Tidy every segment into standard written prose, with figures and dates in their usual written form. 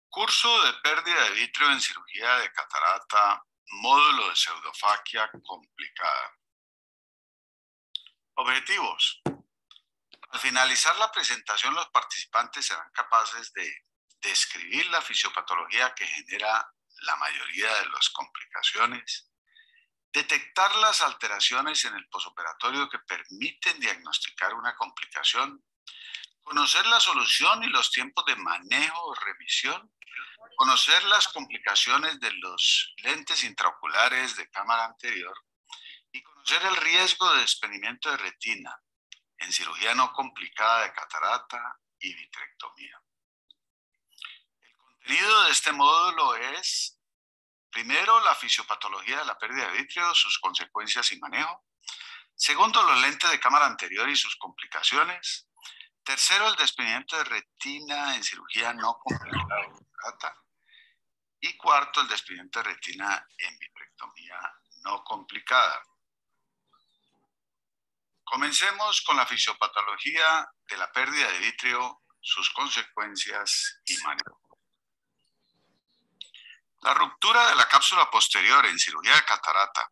Curso de pérdida de vitrio en cirugía de catarata, módulo de pseudofaquia complicada. Objetivos. Al finalizar la presentación, los participantes serán capaces de describir la fisiopatología que genera la mayoría de las complicaciones, detectar las alteraciones en el posoperatorio que permiten diagnosticar una complicación, conocer la solución y los tiempos de manejo o revisión, conocer las complicaciones de los lentes intraoculares de cámara anterior y conocer el riesgo de desprendimiento de retina en cirugía no complicada de catarata y vitrectomía. El contenido de este módulo es, primero, la fisiopatología de la pérdida de vitrio, sus consecuencias y manejo. Segundo, los lentes de cámara anterior y sus complicaciones. Tercero, el desprendimiento de retina en cirugía no complicada de catarata. Y cuarto, el desprendimiento de retina en vitrectomía no complicada. Comencemos con la fisiopatología de la pérdida de vitrio, sus consecuencias y manejo. La ruptura de la cápsula posterior en cirugía de catarata,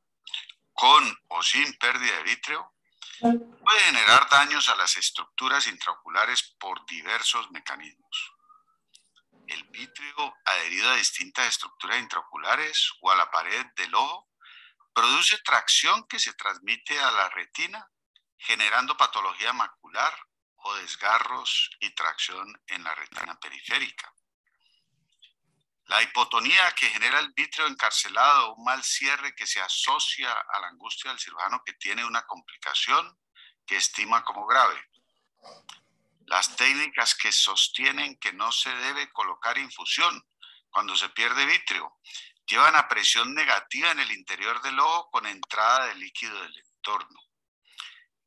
con o sin pérdida de vitrio, puede generar daños a las estructuras intraoculares por diversos mecanismos. El vitrio adherido a distintas estructuras intraoculares o a la pared del ojo produce tracción que se transmite a la retina, generando patología macular o desgarros y tracción en la retina periférica. La hipotonía que genera el vitrio encarcelado, un mal cierre que se asocia a la angustia del cirujano que tiene una complicación que estima como grave. Las técnicas que sostienen que no se debe colocar infusión cuando se pierde vitrio llevan a presión negativa en el interior del ojo con entrada de líquido del entorno.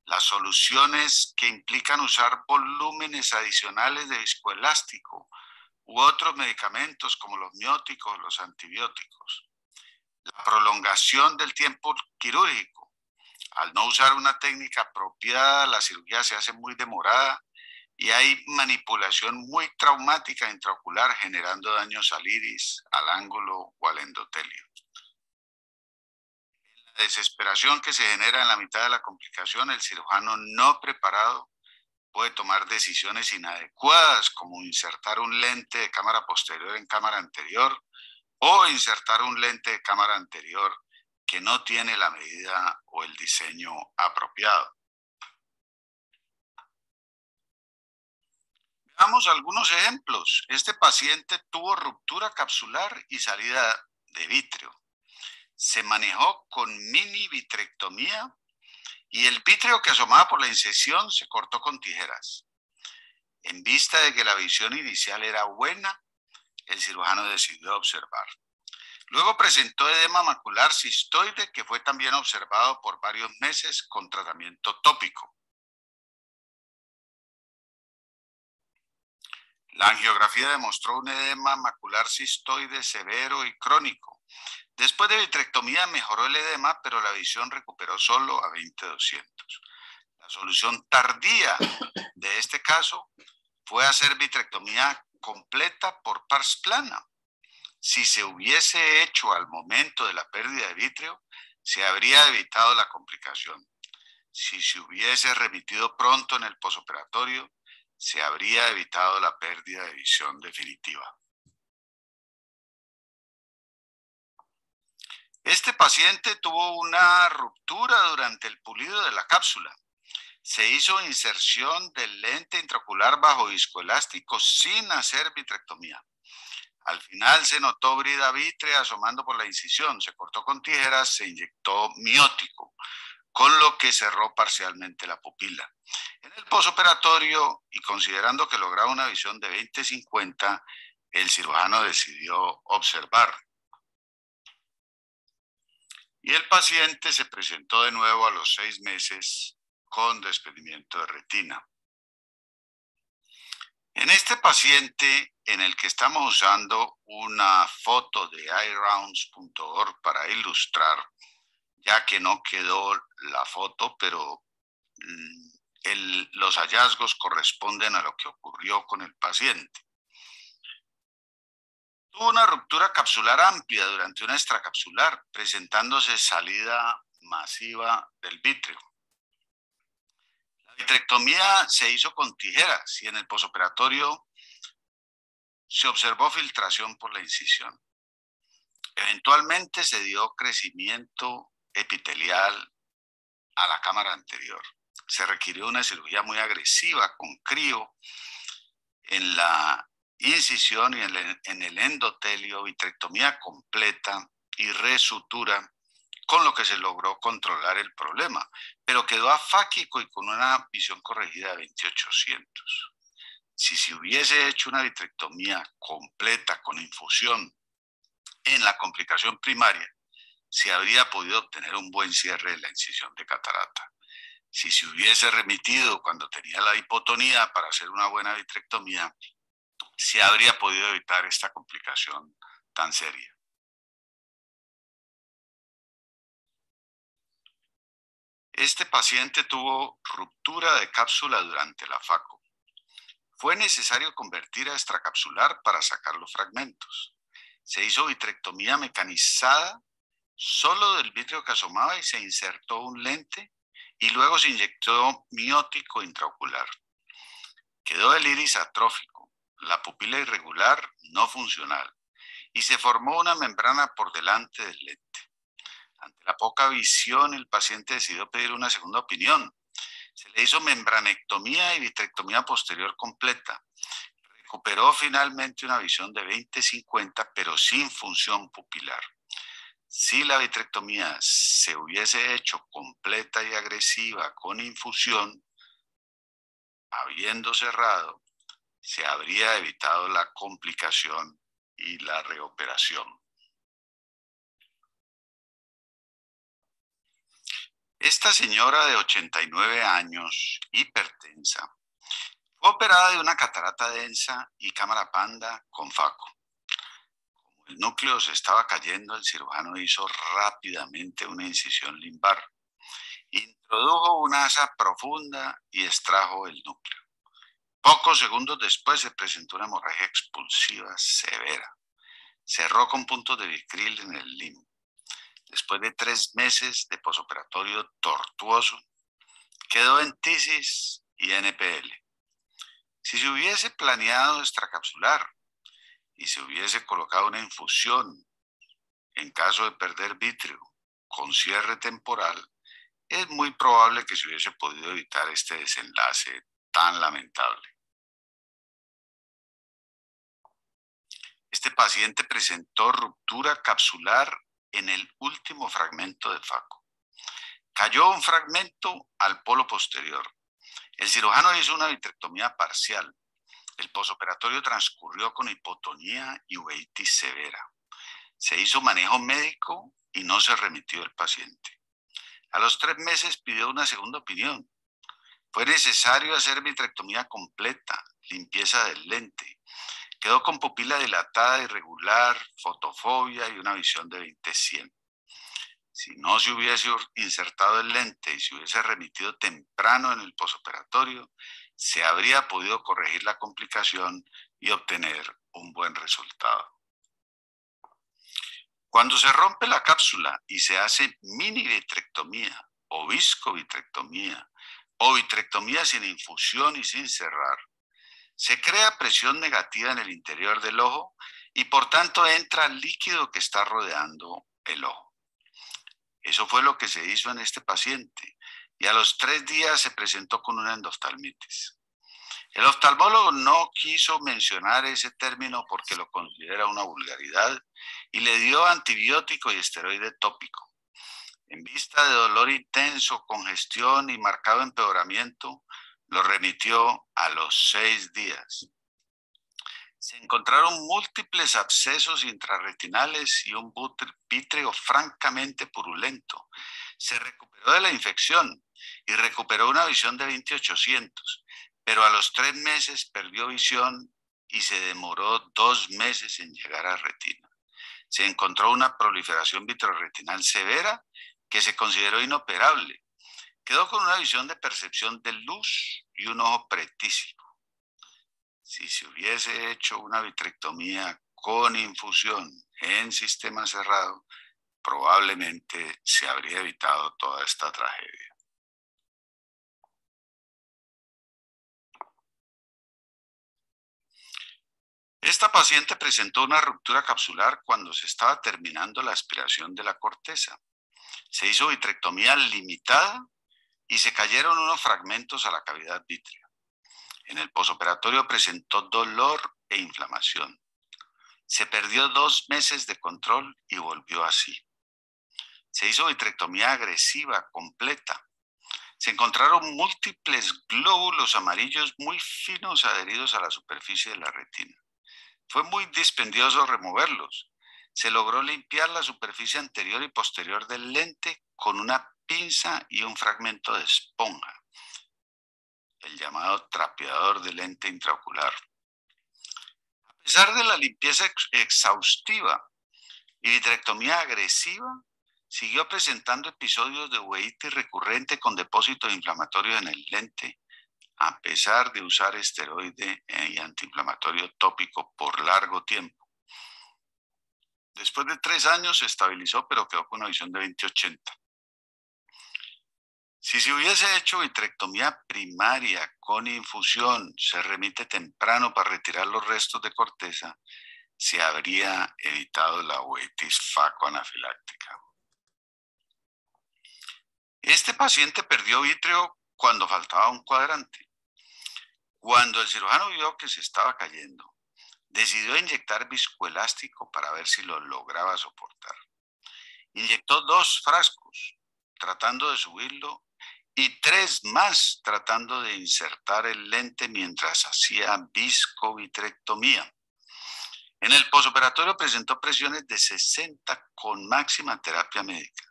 Las soluciones que implican usar volúmenes adicionales de viscoelástico u otros medicamentos como los mióticos o los antibióticos. La prolongación del tiempo quirúrgico. Al no usar una técnica apropiada, la cirugía se hace muy demorada y hay manipulación muy traumática intraocular generando daños al iris, al ángulo o al endotelio. La desesperación que se genera en la mitad de la complicación, el cirujano no preparado puede tomar decisiones inadecuadas como insertar un lente de cámara posterior en cámara anterior o insertar un lente de cámara anterior que no tiene la medida o el diseño apropiado. Veamos algunos ejemplos. Este paciente tuvo ruptura capsular y salida de vitrio. Se manejó con mini vitrectomía y el vitrio que asomaba por la incisión se cortó con tijeras. En vista de que la visión inicial era buena, el cirujano decidió observar. Luego presentó edema macular cistoide que fue también observado por varios meses con tratamiento tópico. La angiografía demostró un edema macular cistoide severo y crónico. Después de vitrectomía mejoró el edema, pero la visión recuperó solo a 20/200. La solución tardía de este caso fue hacer vitrectomía completa por pars plana. Si se hubiese hecho al momento de la pérdida de vitrio, se habría evitado la complicación. Si se hubiese remitido pronto en el posoperatorio, se habría evitado la pérdida de visión definitiva. Este paciente tuvo una ruptura durante el pulido de la cápsula. Se hizo inserción del lente intraocular bajo viscoelástico sin hacer vitrectomía. Al final se notó brida vítrea asomando por la incisión, se cortó con tijeras, se inyectó miótico, con lo que cerró parcialmente la pupila. En el posoperatorio, y considerando que lograba una visión de 20/50, el cirujano decidió observar. Y el paciente se presentó de nuevo a los 6 meses con desprendimiento de retina. En este paciente en el que estamos usando una foto de iRounds.org para ilustrar, ya que no quedó la foto, pero los hallazgos corresponden a lo que ocurrió con el paciente. Tuvo una ruptura capsular amplia durante una extracapsular, presentándose salida masiva del vítreo. La vitrectomía se hizo con tijeras y en el posoperatorio se observó filtración por la incisión. Eventualmente se dio crecimiento epitelial a la cámara anterior. Se requirió una cirugía muy agresiva con crío en la incisión y en el endotelio, vitrectomía completa y resutura, con lo que se logró controlar el problema, pero quedó afáquico y con una visión corregida de 20/800. Si se hubiese hecho una vitrectomía completa con infusión en la complicación primaria, se habría podido obtener un buen cierre de la incisión de catarata. Si se hubiese remitido cuando tenía la hipotonía para hacer una buena vitrectomía, se habría podido evitar esta complicación tan seria. Este paciente tuvo ruptura de cápsula durante la FACO. Fue necesario convertir a extracapsular para sacar los fragmentos. Se hizo vitrectomía mecanizada solo del vítreo que asomaba y se insertó un lente y luego se inyectó miótico intraocular. Quedó el iris atrófico, la pupila irregular no funcional y se formó una membrana por delante del lente. Ante la poca visión, el paciente decidió pedir una segunda opinión. Se le hizo membranectomía y vitrectomía posterior completa. Recuperó finalmente una visión de 20/50, pero sin función pupilar. Si la vitrectomía se hubiese hecho completa y agresiva con infusión, habiendo cerrado, se habría evitado la complicación y la reoperación. Esta señora de 89 años, hipertensa, fue operada de una catarata densa y cámara panda con FACO. Como el núcleo se estaba cayendo, el cirujano hizo rápidamente una incisión limbar. Introdujo una asa profunda y extrajo el núcleo. Pocos segundos después se presentó una hemorragia expulsiva severa. Cerró con puntos de Vicryl en el limbo. Después de 3 meses de posoperatorio tortuoso, quedó en tisis y NPL. Si se hubiese planeado extracapsular y se hubiese colocado una infusión en caso de perder vítreo con cierre temporal, es muy probable que se hubiese podido evitar este desenlace tan lamentable. Este paciente presentó ruptura capsular en el último fragmento de FACO. Cayó un fragmento al polo posterior. El cirujano hizo una vitrectomía parcial. El posoperatorio transcurrió con hipotonía y uveitis severa. Se hizo manejo médico y no se remitió el paciente. A los 3 meses pidió una segunda opinión. Fue necesario hacer vitrectomía completa, limpieza del lente. Quedó con pupila dilatada irregular, fotofobia y una visión de 20/100. Si no se hubiese insertado el lente y se hubiese remitido temprano en el posoperatorio, se habría podido corregir la complicación y obtener un buen resultado. Cuando se rompe la cápsula y se hace mini vitrectomía o viscovitrectomía o vitrectomía sin infusión y sin cerrar, se crea presión negativa en el interior del ojo y por tanto entra líquido que está rodeando el ojo. Eso fue lo que se hizo en este paciente y a los 3 días se presentó con una endoftalmitis. El oftalmólogo no quiso mencionar ese término porque lo considera una vulgaridad y le dio antibiótico y esteroide tópico. En vista de dolor intenso, congestión y marcado empeoramiento, lo remitió a los 6 días. Se encontraron múltiples abscesos intrarretinales y un vítreo francamente purulento. Se recuperó de la infección y recuperó una visión de 20/800, pero a los 3 meses perdió visión y se demoró 2 meses en llegar a retina. Se encontró una proliferación vitrorretinal severa que se consideró inoperable. Quedó con una visión de percepción de luz y un ojo pretísico. Si se hubiese hecho una vitrectomía con infusión en sistema cerrado, probablemente se habría evitado toda esta tragedia. Esta paciente presentó una ruptura capsular cuando se estaba terminando la aspiración de la corteza. Se hizo vitrectomía limitada y se cayeron unos fragmentos a la cavidad vítrea. En el posoperatorio presentó dolor e inflamación. Se perdió 2 meses de control y volvió así. Se hizo vitrectomía agresiva completa. Se encontraron múltiples glóbulos amarillos muy finos adheridos a la superficie de la retina. Fue muy dispendioso removerlos. Se logró limpiar la superficie anterior y posterior del lente con una pinza y un fragmento de esponja, el llamado trapeador de lente intraocular. A pesar de la limpieza exhaustiva y vitrectomía agresiva, siguió presentando episodios de uveitis recurrente con depósitos inflamatorios en el lente, a pesar de usar esteroide y antiinflamatorio tópico por largo tiempo. Después de 3 años se estabilizó, pero quedó con una visión de 20/80. Si se hubiese hecho vitrectomía primaria con infusión, se remite temprano para retirar los restos de corteza, se habría evitado la uveitis facoanafiláctica. Este paciente perdió vítreo cuando faltaba un cuadrante. Cuando el cirujano vio que se estaba cayendo, decidió inyectar viscoelástico para ver si lo lograba soportar. Inyectó 2 frascos tratando de subirlo y 3 más tratando de insertar el lente mientras hacía viscovitrectomía. En el posoperatorio presentó presiones de 60 con máxima terapia médica.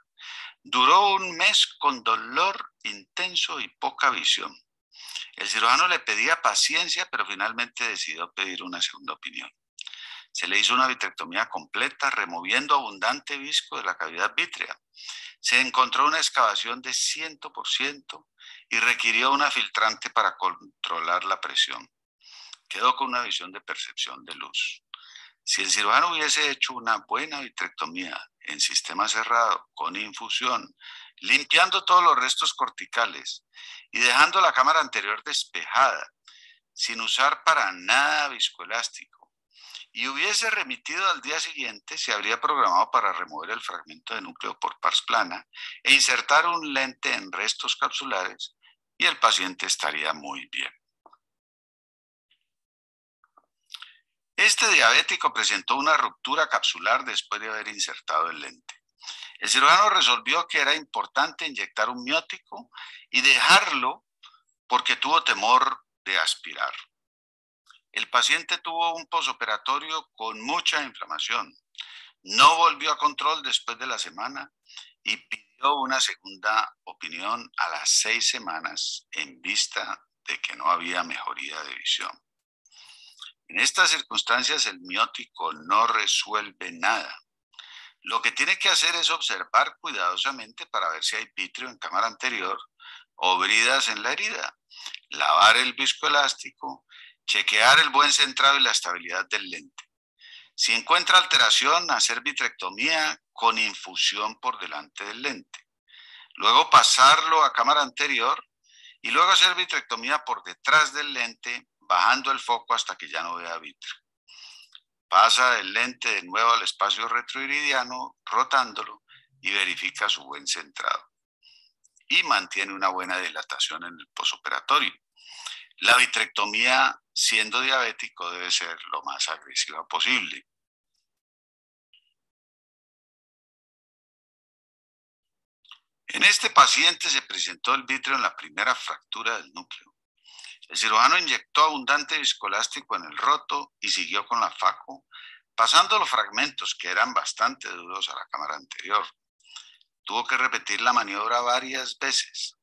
Duró 1 mes con dolor intenso y poca visión. El cirujano le pedía paciencia, pero finalmente decidió pedir una segunda opinión. Se le hizo una vitrectomía completa, removiendo abundante visco de la cavidad vítrea. Se encontró una excavación de 100% y requirió una filtrante para controlar la presión. Quedó con una visión de percepción de luz. Si el cirujano hubiese hecho una buena vitrectomía en sistema cerrado, con infusión, limpiando todos los restos corticales y dejando la cámara anterior despejada, sin usar para nada viscoelástico, y hubiese remitido al día siguiente, se habría programado para remover el fragmento de núcleo por pars plana e insertar un lente en restos capsulares y el paciente estaría muy bien. Este diabético presentó una ruptura capsular después de haber insertado el lente. El cirujano resolvió que era importante inyectar un miótico y dejarlo porque tuvo temor de aspirar. El paciente tuvo un posoperatorio con mucha inflamación. No volvió a control después de la semana y pidió una segunda opinión a las 6 semanas en vista de que no había mejoría de visión. En estas circunstancias el miótico no resuelve nada. Lo que tiene que hacer es observar cuidadosamente para ver si hay vítreo en cámara anterior o bridas en la herida, lavar el viscoelástico, chequear el buen centrado y la estabilidad del lente. Si encuentra alteración, hacer vitrectomía con infusión por delante del lente. Luego pasarlo a cámara anterior y luego hacer vitrectomía por detrás del lente, bajando el foco hasta que ya no vea vítreo. Pasa el lente de nuevo al espacio retroiridiano, rotándolo, y verifica su buen centrado. Y mantiene una buena dilatación en el posoperatorio. La vitrectomía, siendo diabético, debe ser lo más agresiva posible. En este paciente se presentó el vítreo en la primera fractura del núcleo. El cirujano inyectó abundante viscoelástico en el roto y siguió con la faco, pasando los fragmentos que eran bastante duros a la cámara anterior. Tuvo que repetir la maniobra varias veces.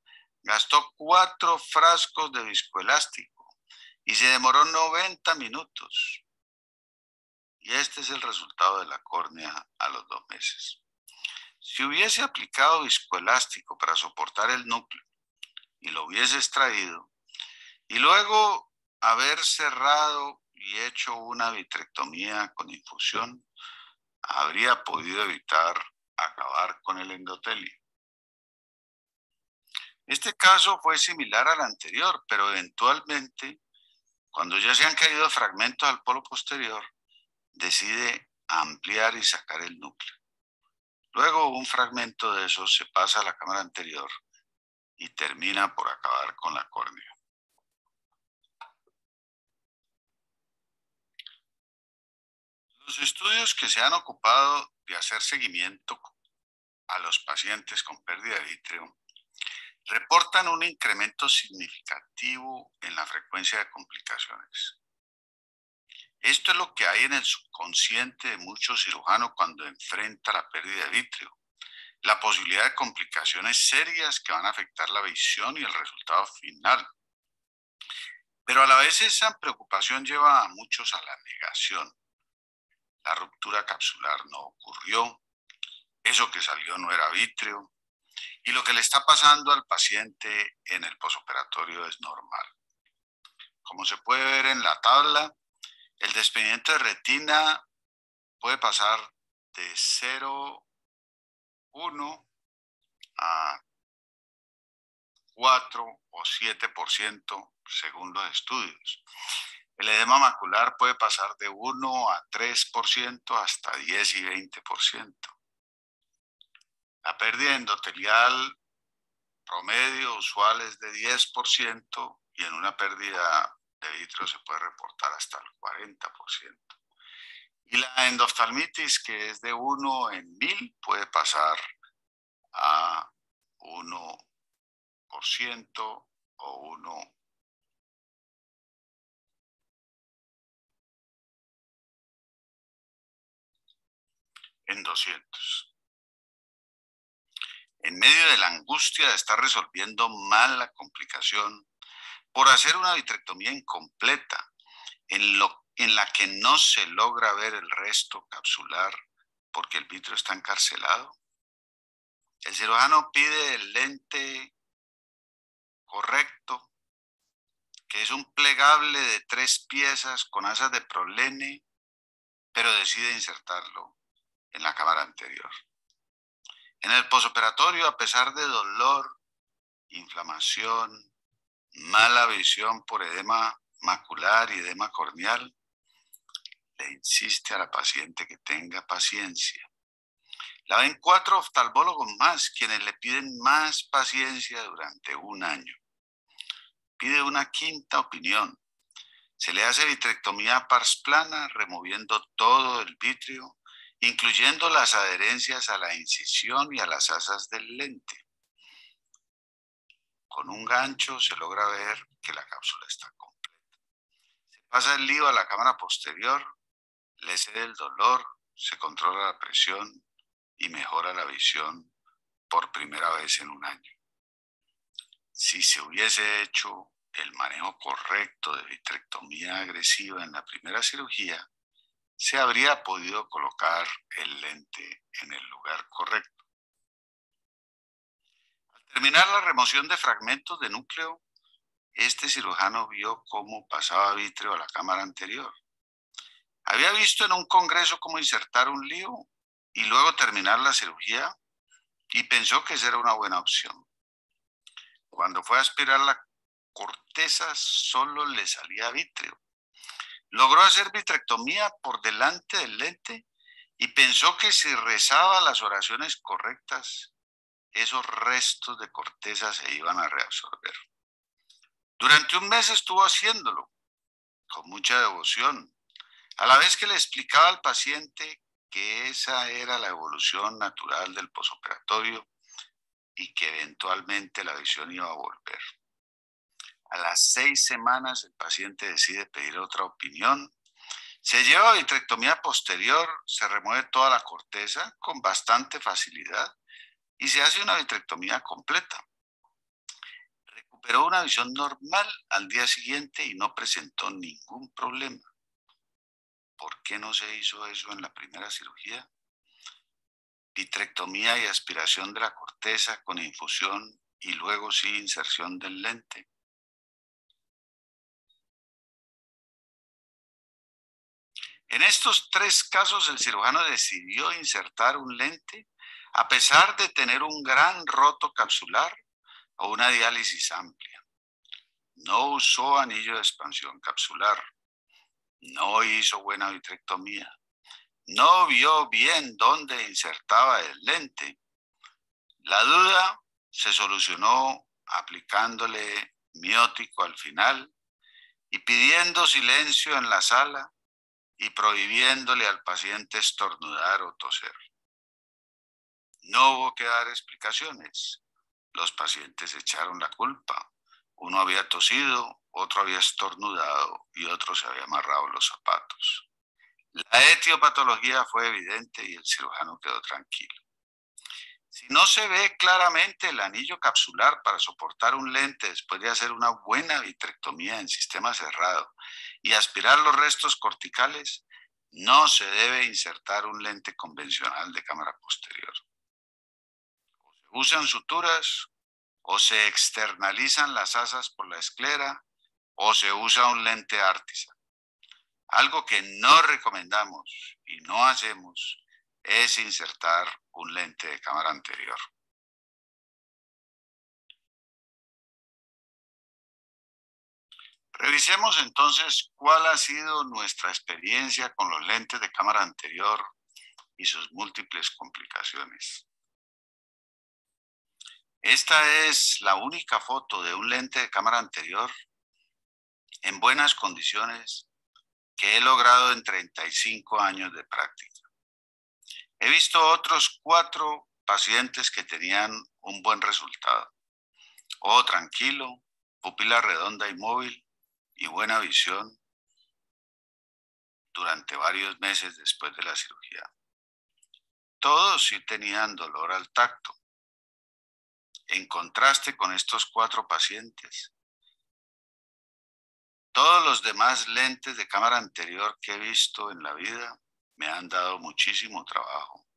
Gastó 4 frascos de viscoelástico y se demoró 90 minutos. Y este es el resultado de la córnea a los 2 meses. Si hubiese aplicado viscoelástico para soportar el núcleo y lo hubiese extraído, y luego haber cerrado y hecho una vitrectomía con infusión, habría podido evitar acabar con el endotelio. Este caso fue similar al anterior, pero eventualmente, cuando ya se han caído fragmentos al polo posterior, decide ampliar y sacar el núcleo. Luego un fragmento de esos se pasa a la cámara anterior y termina por acabar con la córnea. Los estudios que se han ocupado de hacer seguimiento a los pacientes con pérdida de vítreo reportan un incremento significativo en la frecuencia de complicaciones. Esto es lo que hay en el subconsciente de muchos cirujanos cuando enfrenta la pérdida de vítreo. La posibilidad de complicaciones serias que van a afectar la visión y el resultado final. Pero a la vez esa preocupación lleva a muchos a la negación. La ruptura capsular no ocurrió, eso que salió no era vítreo, y lo que le está pasando al paciente en el posoperatorio es normal. Como se puede ver en la tabla, el desprendimiento de retina puede pasar de 0,1 a 4 o 7% según los estudios. El edema macular puede pasar de 1 a 3% hasta 10 y 20%. La pérdida endotelial promedio usual es de 10% y en una pérdida de vítreo se puede reportar hasta el 40%. Y la endoftalmitis, que es de 1 en 1000, puede pasar a 1% o 1 en 200. En medio de la angustia de estar resolviendo mal la complicación, por hacer una vitrectomía incompleta, en la que no se logra ver el resto capsular porque el vítreo está encarcelado, el cirujano pide el lente correcto, que es un plegable de 3 piezas con asas de prolene, pero decide insertarlo en la cámara anterior. En el posoperatorio, a pesar de dolor, inflamación, mala visión por edema macular y edema corneal, le insiste a la paciente que tenga paciencia. La ven 4 oftalmólogos más, quienes le piden más paciencia durante un año. Pide una quinta opinión. Se le hace vitrectomía pars plana, removiendo todo el vítreo, incluyendo las adherencias a la incisión y a las asas del lente. Con un gancho se logra ver que la cápsula está completa. Se pasa el lío a la cámara posterior, le cede el dolor, se controla la presión y mejora la visión por primera vez en un año. Si se hubiese hecho el manejo correcto de vitrectomía agresiva en la primera cirugía, se habría podido colocar el lente en el lugar correcto. Al terminar la remoción de fragmentos de núcleo, este cirujano vio cómo pasaba vítreo a la cámara anterior. Había visto en un congreso cómo insertar un lío y luego terminar la cirugía y pensó que esa era una buena opción. Cuando fue a aspirar la corteza, solo le salía vítreo. Logró hacer vitrectomía por delante del lente y pensó que si rezaba las oraciones correctas, esos restos de corteza se iban a reabsorber. Durante un mes estuvo haciéndolo con mucha devoción, a la vez que le explicaba al paciente que esa era la evolución natural del posoperatorio y que eventualmente la visión iba a volver. A las 6 semanas el paciente decide pedir otra opinión. Se lleva a vitrectomía posterior, se remueve toda la corteza con bastante facilidad y se hace una vitrectomía completa. Recuperó una visión normal al día siguiente y no presentó ningún problema. ¿Por qué no se hizo eso en la primera cirugía? Vitrectomía y aspiración de la corteza con infusión y luego sí inserción del lente. En estos 3 casos, el cirujano decidió insertar un lente a pesar de tener un gran roto capsular o una diálisis amplia. No usó anillo de expansión capsular. No hizo buena vitrectomía. No vio bien dónde insertaba el lente. La duda se solucionó aplicándole miótico al final y pidiendo silencio en la sala y prohibiéndole al paciente estornudar o toser. No hubo que dar explicaciones. Los pacientes echaron la culpa. Uno había tosido, otro había estornudado y otro se había amarrado los zapatos. La etiopatología fue evidente y el cirujano quedó tranquilo. Si no se ve claramente el anillo capsular para soportar un lente después de hacer una buena vitrectomía en sistema cerrado y aspirar los restos corticales, no se debe insertar un lente convencional de cámara posterior. O se usan suturas, o se externalizan las asas por la esclera, o se usa un lente ártisa. Algo que no recomendamos y no hacemos es insertar un lente de cámara anterior. Revisemos entonces cuál ha sido nuestra experiencia con los lentes de cámara anterior y sus múltiples complicaciones. Esta es la única foto de un lente de cámara anterior en buenas condiciones que he logrado en 35 años de práctica. He visto otros 4 pacientes que tenían un buen resultado. Ojo tranquilo, pupila redonda y móvil y buena visión durante varios meses después de la cirugía. Todos sí tenían dolor al tacto. En contraste con estos 4 pacientes, todos los demás lentes de cámara anterior que he visto en la vida me han dado muchísimo trabajo,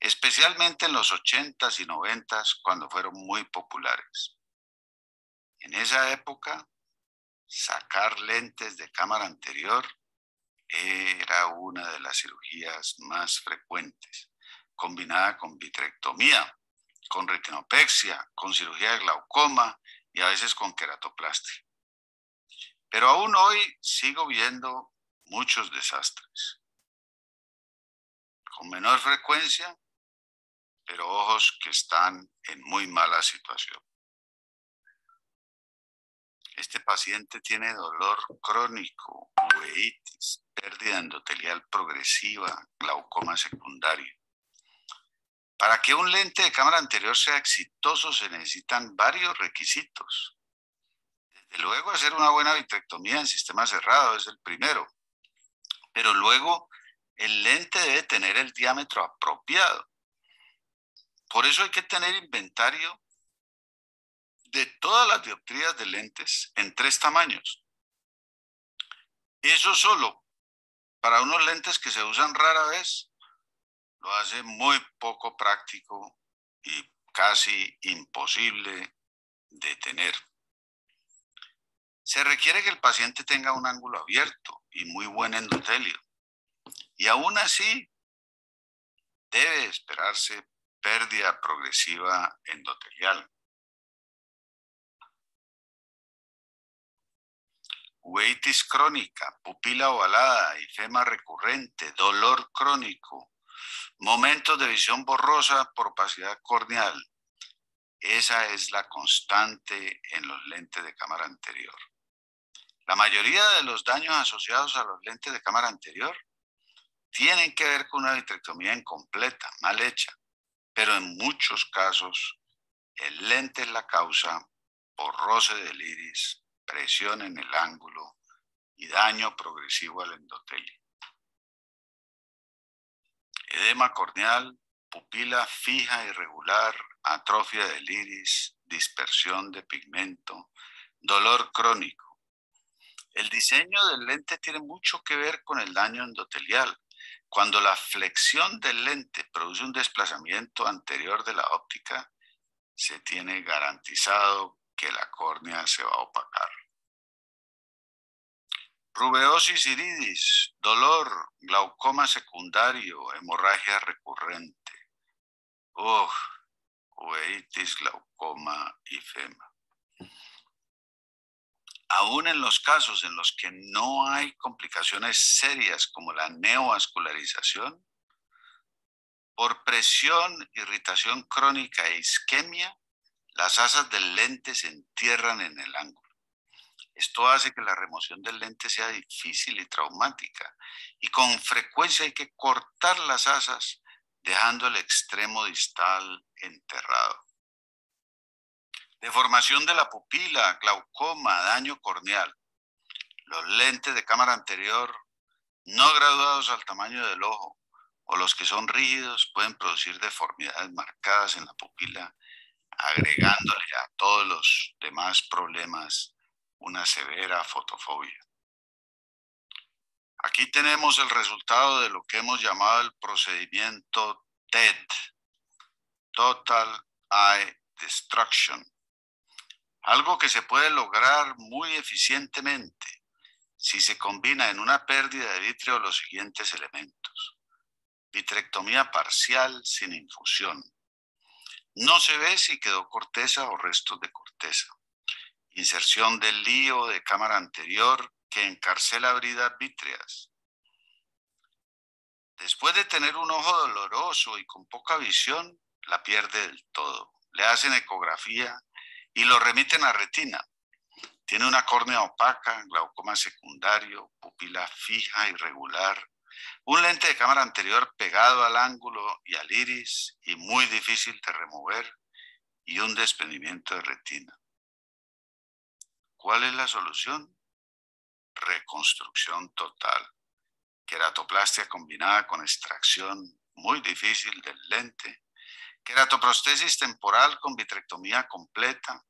especialmente en los 80s y 90s cuando fueron muy populares. En esa época, sacar lentes de cámara anterior era una de las cirugías más frecuentes, combinada con vitrectomía, con retinopexia, con cirugía de glaucoma y a veces con queratoplastia. Pero aún hoy sigo viendo muchos desastres. Con menor frecuencia, pero ojos que están en muy mala situación. Este paciente tiene dolor crónico, uveitis, pérdida endotelial progresiva, glaucoma secundario. Para que un lente de cámara anterior sea exitoso se necesitan varios requisitos. Desde luego, hacer una buena vitrectomía en sistema cerrado es el primero, pero luego el lente debe tener el diámetro apropiado. Por eso hay que tener inventario de todas las dioptrías de lentes en 3 tamaños. Eso solo, para unos lentes que se usan rara vez, lo hace muy poco práctico y casi imposible de tener. Se requiere que el paciente tenga un ángulo abierto y muy buen endotelio. Y aún así, debe esperarse pérdida progresiva endotelial. Uveitis crónica, pupila ovalada, ifema recurrente, dolor crónico, momentos de visión borrosa por opacidad corneal. Esa es la constante en los lentes de cámara anterior. La mayoría de los daños asociados a los lentes de cámara anterior tienen que ver con una vitrectomía incompleta, mal hecha, pero en muchos casos el lente es la causa por roce del iris, presión en el ángulo y daño progresivo al endotelio. Edema corneal, pupila fija irregular, atrofia del iris, dispersión de pigmento, dolor crónico. El diseño del lente tiene mucho que ver con el daño endotelial. Cuando la flexión del lente produce un desplazamiento anterior de la óptica, se tiene garantizado que la córnea se va a opacar. Rubeosis iridis, dolor, glaucoma secundario, hemorragia recurrente. Uveitis, glaucoma y fema. Aún en los casos en los que no hay complicaciones serias como la neovascularización, por presión, irritación crónica e isquemia, las asas del lente se entierran en el ángulo. Esto hace que la remoción del lente sea difícil y traumática, y con frecuencia hay que cortar las asas dejando el extremo distal enterrado. Deformación de la pupila, glaucoma, daño corneal. Los lentes de cámara anterior no graduados al tamaño del ojo o los que son rígidos pueden producir deformidades marcadas en la pupila, agregándole a todos los demás problemas una severa fotofobia. Aquí tenemos el resultado de lo que hemos llamado el procedimiento TED, Total Eye Destruction, algo que se puede lograr muy eficientemente si se combina en una pérdida de vítreo los siguientes elementos: vitrectomía parcial sin infusión. No se ve si quedó corteza o restos de corteza. Inserción del lío de cámara anterior que encarcela bridas vítreas. Después de tener un ojo doloroso y con poca visión, la pierde del todo. Le hacen ecografía y lo remiten a retina. Tiene una córnea opaca, glaucoma secundario, pupila fija, irregular, un lente de cámara anterior pegado al ángulo y al iris y muy difícil de remover, y un desprendimiento de retina. ¿Cuál es la solución? Reconstrucción total. Queratoplastia combinada con extracción muy difícil del lente, queratoprostesis temporal con vitrectomía completa,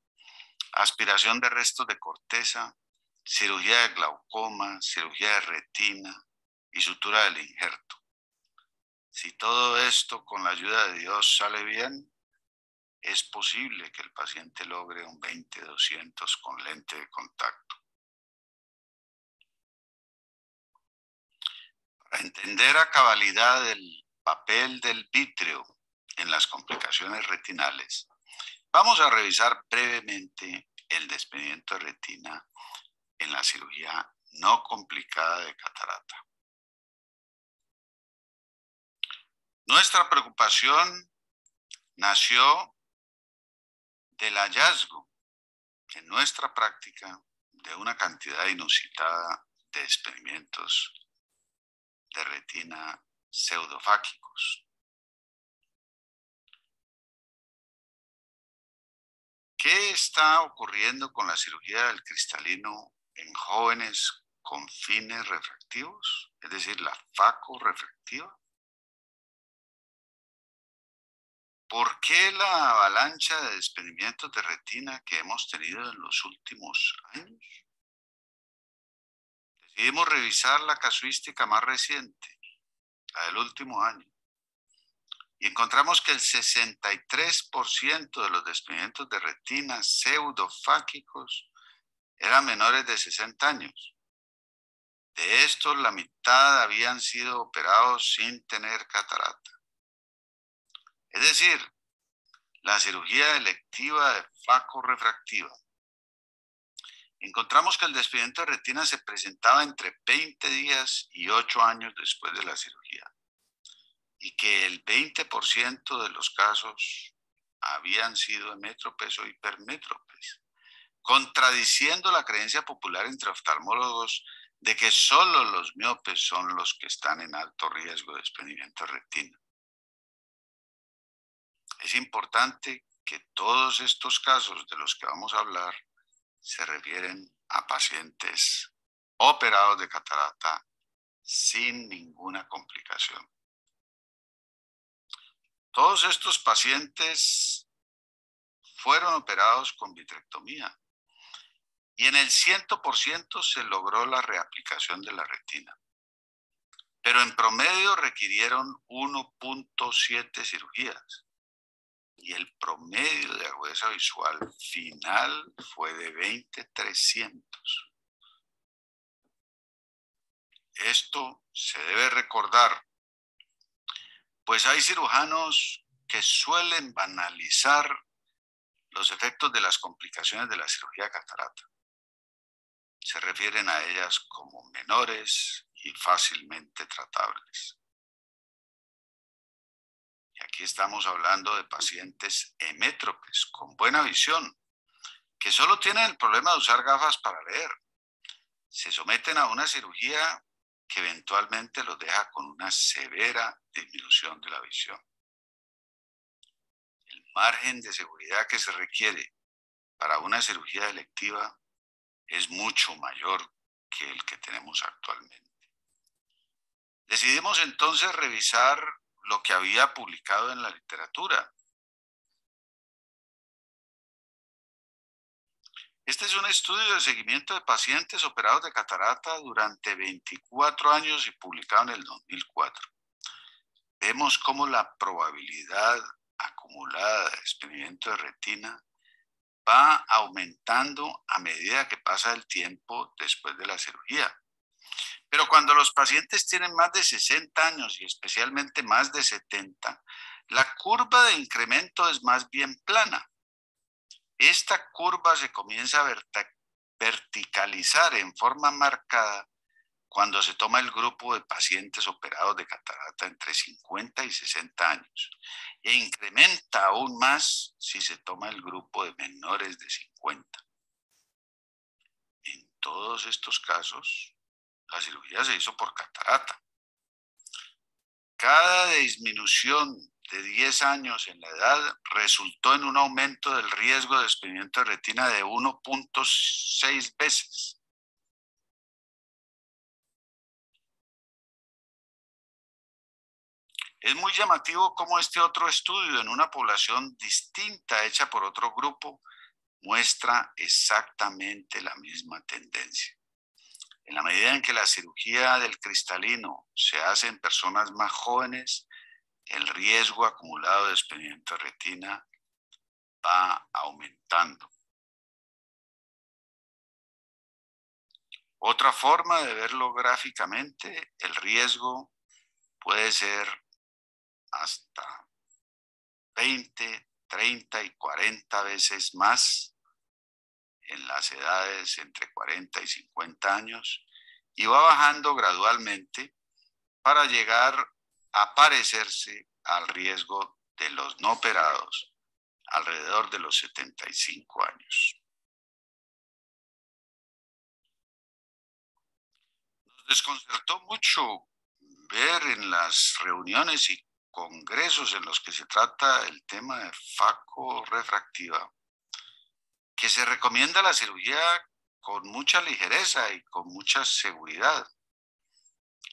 aspiración de restos de corteza, cirugía de glaucoma, cirugía de retina y sutura del injerto. Si todo esto con la ayuda de Dios sale bien, es posible que el paciente logre un 20/200 con lente de contacto. Para entender a cabalidad el papel del vítreo en las complicaciones retinales, vamos a revisar brevemente el desprendimiento de retina en la cirugía no complicada de catarata. Nuestra preocupación nació del hallazgo en nuestra práctica de una cantidad inusitada de desprendimientos de retina pseudofáquicos. ¿Qué está ocurriendo con la cirugía del cristalino en jóvenes con fines refractivos? Es decir, la facorefractiva. ¿Por qué la avalancha de desprendimientos de retina que hemos tenido en los últimos años? Decidimos revisar la casuística más reciente, la del último año, y encontramos que el 63% de los desprendimientos de retina pseudofáquicos eran menores de 60 años. De estos, la mitad habían sido operados sin tener catarata. Es decir, la cirugía electiva de facorefractiva. Encontramos que el desprendimiento de retina se presentaba entre 20 días y 8 años después de la cirugía, y que el 20% de los casos habían sido hemétropes o hipermétropes, contradiciendo la creencia popular entre oftalmólogos de que solo los miopes son los que están en alto riesgo de desprendimiento de retina. Es importante que todos estos casos de los que vamos a hablar se refieren a pacientes operados de catarata sin ninguna complicación. Todos estos pacientes fueron operados con vitrectomía y en el 100% se logró la reaplicación de la retina. Pero en promedio requirieron 1.7 cirugías y el promedio de agudeza visual final fue de 20/300. Esto se debe recordar, pues hay cirujanos que suelen banalizar los efectos de las complicaciones de la cirugía de catarata. Se refieren a ellas como menores y fácilmente tratables. Y aquí estamos hablando de pacientes hemétropes, con buena visión, que solo tienen el problema de usar gafas para leer. Se someten a una cirugía que eventualmente los deja con una severa disminución de la visión. El margen de seguridad que se requiere para una cirugía electiva es mucho mayor que el que tenemos actualmente. Decidimos entonces revisar lo que había publicado en la literatura. Este es un estudio de seguimiento de pacientes operados de catarata durante 24 años y publicado en el 2004. Vemos cómo la probabilidad acumulada de desprendimiento de retina va aumentando a medida que pasa el tiempo después de la cirugía. Pero cuando los pacientes tienen más de 60 años y especialmente más de 70, la curva de incremento es más bien plana. Esta curva se comienza a verticalizar en forma marcada cuando se toma el grupo de pacientes operados de catarata entre 50 y 60 años e incrementa aún más si se toma el grupo de menores de 50. En todos estos casos, la cirugía se hizo por catarata. Cada disminución de 10 años en la edad resultó en un aumento del riesgo de desprendimiento de retina de 1.6 veces. Es muy llamativo cómo este otro estudio en una población distinta hecha por otro grupo muestra exactamente la misma tendencia. En la medida en que la cirugía del cristalino se hace en personas más jóvenes, el riesgo acumulado de desprendimiento de retina va aumentando. Otra forma de verlo gráficamente, el riesgo puede ser hasta 20, 30 y 40 veces más en las edades entre 40 y 50 años y va bajando gradualmente para llegar a parecerse al riesgo de los no operados alrededor de los 75 años. Nos desconcertó mucho ver en las reuniones y congresos en los que se trata el tema de facorrefractiva que se recomienda la cirugía con mucha ligereza y con mucha seguridad,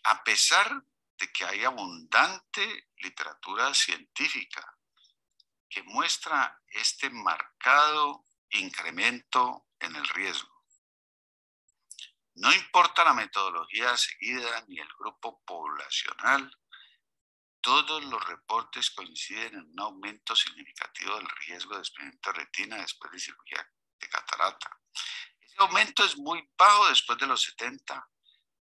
a pesar de que hay abundante literatura científica que muestra este marcado incremento en el riesgo. No importa la metodología seguida ni el grupo poblacional, todos los reportes coinciden en un aumento significativo del riesgo de desprendimiento de retina después de cirugía de catarata. Ese aumento es muy bajo después de los 70,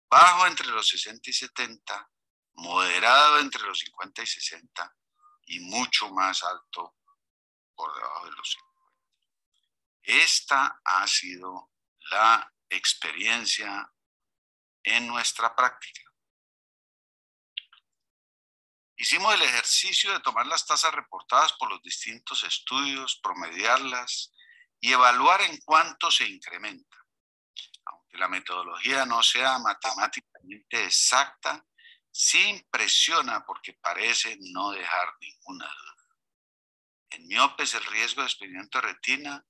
bajo entre los 60 y 70, moderado entre los 50 y 60 y mucho más alto por debajo de los 50. Esta ha sido la experiencia en nuestra práctica. Hicimos el ejercicio de tomar las tasas reportadas por los distintos estudios, promediarlas y evaluar en cuánto se incrementa. Aunque la metodología no sea matemáticamente exacta, sí impresiona porque parece no dejar ninguna duda. En miopes el riesgo de desprendimiento de retina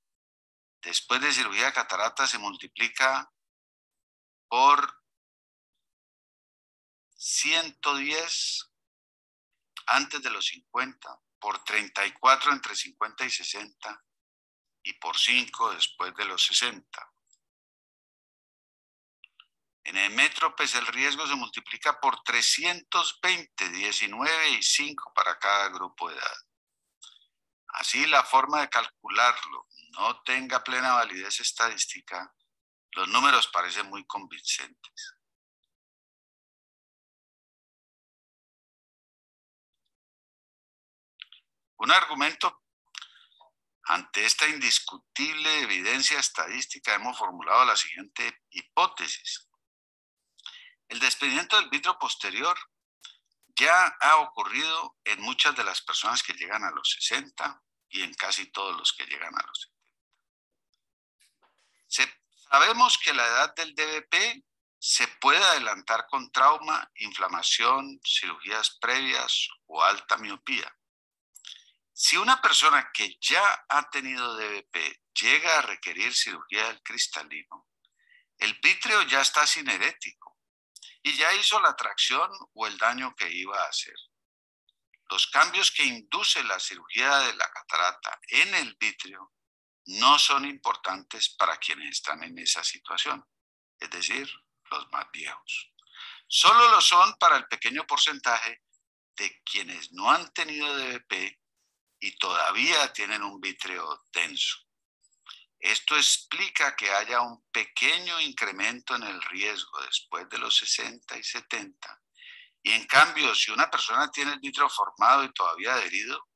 después de cirugía de catarata se multiplica por 110 antes de los 50, por 34 entre 50 y 60 y por 5 después de los 60. En hemétropes el riesgo se multiplica por 320, 19 y 5 para cada grupo de edad. Así la forma de calcularlo no tenga plena validez estadística, los números parecen muy convincentes. Un argumento ante esta indiscutible evidencia estadística hemos formulado la siguiente hipótesis. El desprendimiento del vitrio posterior ya ha ocurrido en muchas de las personas que llegan a los 60 y en casi todos los que llegan a los 70. Sabemos que la edad del DVP se puede adelantar con trauma, inflamación, cirugías previas o alta miopía. Si una persona que ya ha tenido DVP llega a requerir cirugía del cristalino, el vítreo ya está sinerético y ya hizo la tracción o el daño que iba a hacer. Los cambios que induce la cirugía de la catarata en el vítreo no son importantes para quienes están en esa situación, es decir, los más viejos. Solo lo son para el pequeño porcentaje de quienes no han tenido DVP y todavía tienen un vítreo denso. Esto explica que haya un pequeño incremento en el riesgo después de los 60 y 70. Y en cambio, si una persona tiene el vítreo formado y todavía adherido,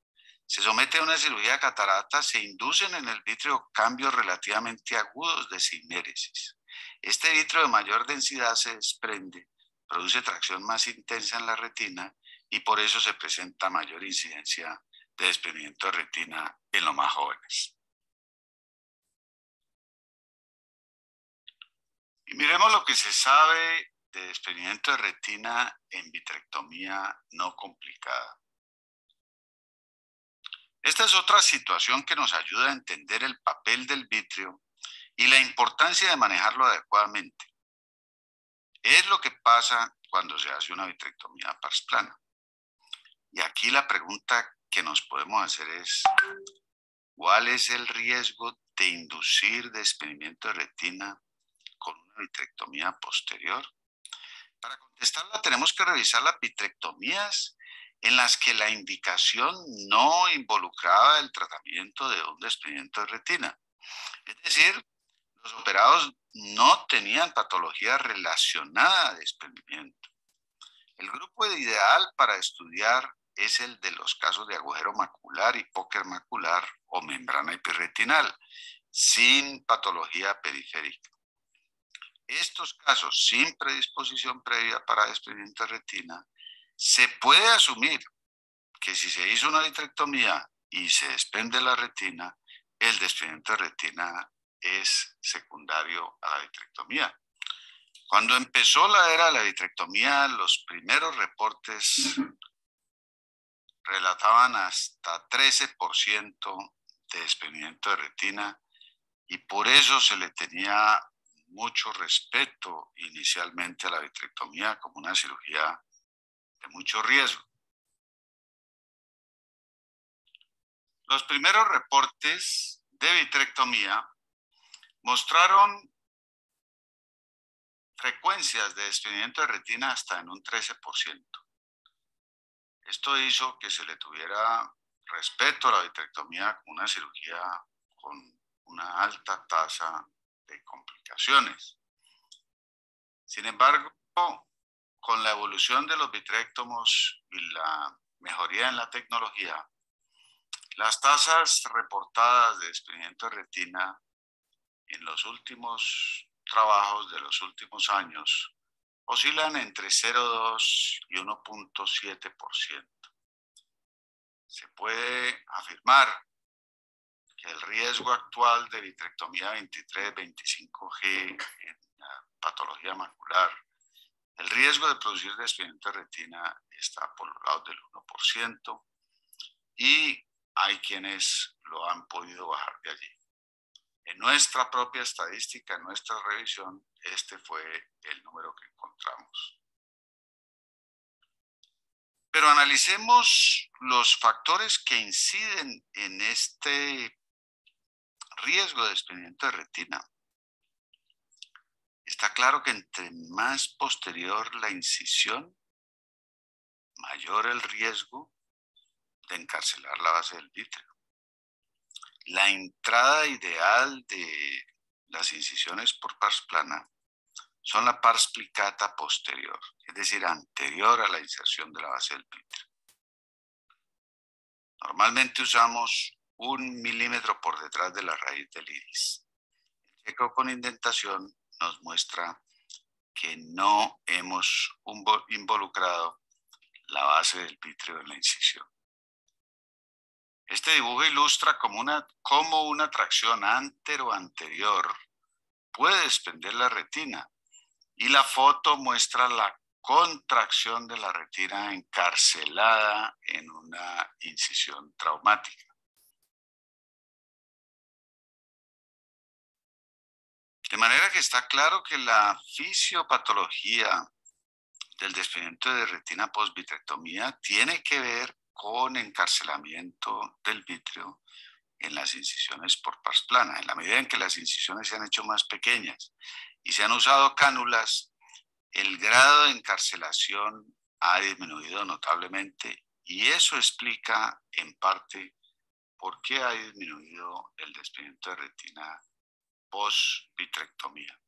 se somete a una cirugía de catarata, se inducen en el vítreo cambios relativamente agudos de sinéresis. Este vítreo de mayor densidad se desprende, produce tracción más intensa en la retina y por eso se presenta mayor incidencia de desprendimiento de retina en los más jóvenes. Y miremos lo que se sabe de desprendimiento de retina en vitrectomía no complicada. Esta es otra situación que nos ayuda a entender el papel del vítreo y la importancia de manejarlo adecuadamente. Es lo que pasa cuando se hace una vitrectomía pars plana. Y aquí la pregunta que nos podemos hacer es, ¿cuál es el riesgo de inducir desprendimiento de retina con una vitrectomía posterior? Para contestarla tenemos que revisar las vitrectomías en las que la indicación no involucraba el tratamiento de un desprendimiento de retina. Es decir, los operados no tenían patología relacionada a desprendimiento. El grupo ideal para estudiar es el de los casos de agujero macular, hipóquer macular o membrana epirretinal, sin patología periférica. Estos casos sin predisposición previa para desprendimiento de retina, se puede asumir que si se hizo una vitrectomía y se desprende la retina, el desprendimiento de retina es secundario a la vitrectomía. Cuando empezó la era de la vitrectomía, los primeros reportes relataban hasta 13% de desprendimiento de retina y por eso se le tenía mucho respeto inicialmente a la vitrectomía como una cirugía de mucho riesgo. Los primeros reportes de vitrectomía mostraron frecuencias de desprendimiento de retina hasta en un 13%. Esto hizo que se le tuviera respeto a la vitrectomía como una cirugía con una alta tasa de complicaciones. Sin embargo, con la evolución de los vitrectomos y la mejoría en la tecnología, las tasas reportadas de desprendimiento de retina en los últimos trabajos de los últimos años oscilan entre 0,2 y 1,7%. Se puede afirmar que el riesgo actual de vitrectomía 23-25G en la patología macular, el riesgo de producir desprendimiento de retina está por los lados del 1% y hay quienes lo han podido bajar de allí. En nuestra propia estadística, en nuestra revisión, este fue el número que encontramos. Pero analicemos los factores que inciden en este riesgo de desprendimiento de retina. Está claro que entre más posterior la incisión, mayor el riesgo de encarcelar la base del vítreo. La entrada ideal de las incisiones por pars plana son la pars plicata posterior, es decir, anterior a la inserción de la base del vítreo. Normalmente usamos 1 milímetro por detrás de la raíz del iris. El chequeo con indentación nos muestra que no hemos involucrado la base del vítreo en la incisión. Este dibujo ilustra cómo una tracción antero-anterior puede desprender la retina, y la foto muestra la contracción de la retina encarcelada en una incisión traumática. De manera que está claro que la fisiopatología del desprendimiento de retina post-vitrectomía tiene que ver con encarcelamiento del vítreo en las incisiones por pars plana. En la medida en que las incisiones se han hecho más pequeñas y se han usado cánulas, el grado de encarcelación ha disminuido notablemente, y eso explica en parte por qué ha disminuido el desprendimiento de retina post-vitrectomía.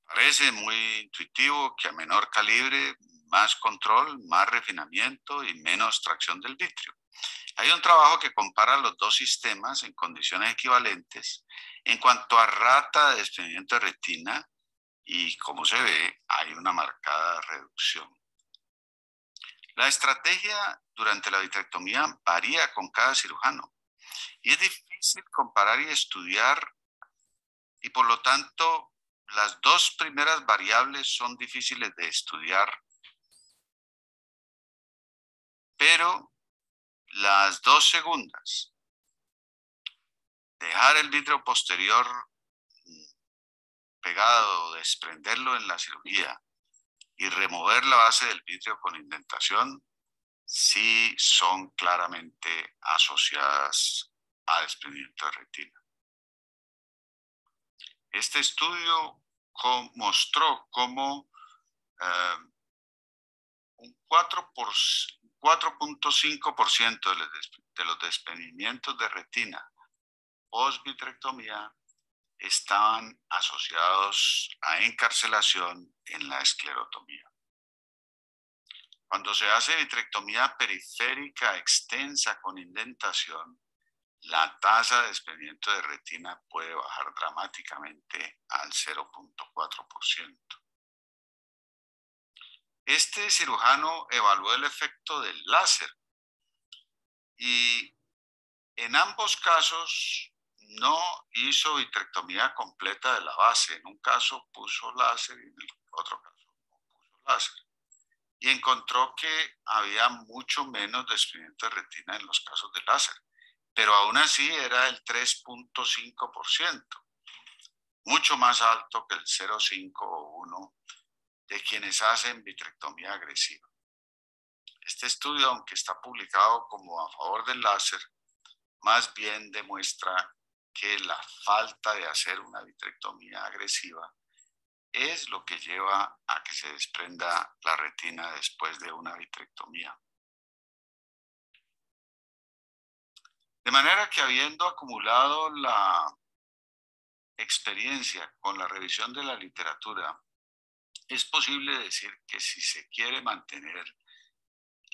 Parece muy intuitivo que a menor calibre, más control, más refinamiento y menos tracción del vitrio. Hay un trabajo que compara los dos sistemas en condiciones equivalentes en cuanto a rata de desprendimiento de retina, y como se ve, hay una marcada reducción. La estrategia durante la vitrectomía varía con cada cirujano y es difícil comparar y estudiar, y por lo tanto las dos primeras variables son difíciles de estudiar, pero las dos segundas, dejar el vítreo posterior pegado o desprenderlo en la cirugía y remover la base del vítreo con indentación, sí son claramente asociadas a desprendimiento de retina. Este estudio mostró cómo un 4.5% de los desprendimientos de retina post-vitrectomía estaban asociados a encarcelación en la esclerotomía. Cuando se hace vitrectomía periférica extensa con indentación, la tasa de desprendimiento de retina puede bajar dramáticamente al 0.4%. Este cirujano evaluó el efecto del láser y en ambos casos no hizo vitrectomía completa de la base. En un caso puso láser y en el otro caso no puso láser. Y encontró que había mucho menos desprendimiento de retina en los casos de láser, pero aún así era el 3.5%, mucho más alto que el 0.5 o 1 de quienes hacen vitrectomía agresiva. Este estudio, aunque está publicado como a favor del láser, más bien demuestra que la falta de hacer una vitrectomía agresiva es lo que lleva a que se desprenda la retina después de una vitrectomía. De manera que, habiendo acumulado la experiencia con la revisión de la literatura, es posible decir que si se quiere mantener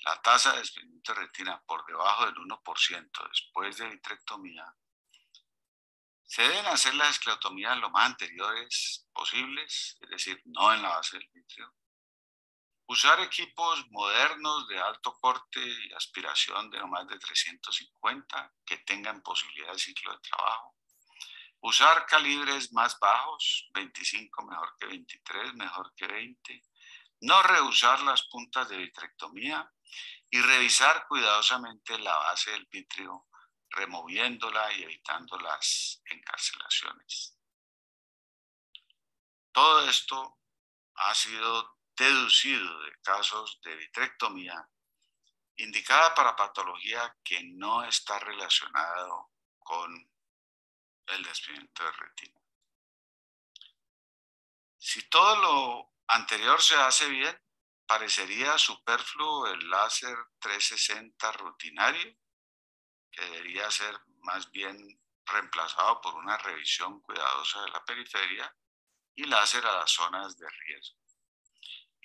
la tasa de desprendimiento de retina por debajo del 1% después de vitrectomía, se deben hacer las esclerotomías lo más anteriores posibles, es decir, no en la base del vítreo. Usar equipos modernos de alto corte y aspiración de no más de 350 que tengan posibilidad de ciclo de trabajo. Usar calibres más bajos, 25 mejor que 23, mejor que 20. No rehusar las puntas de vitrectomía y revisar cuidadosamente la base del vítreo, removiéndola y evitando las encarcelaciones. Todo esto ha sido deducido de casos de vitrectomía indicada para patología que no está relacionado con el desprendimiento de retina. Si todo lo anterior se hace bien, parecería superfluo el láser 360 rutinario, que debería ser más bien reemplazado por una revisión cuidadosa de la periferia y láser a las zonas de riesgo.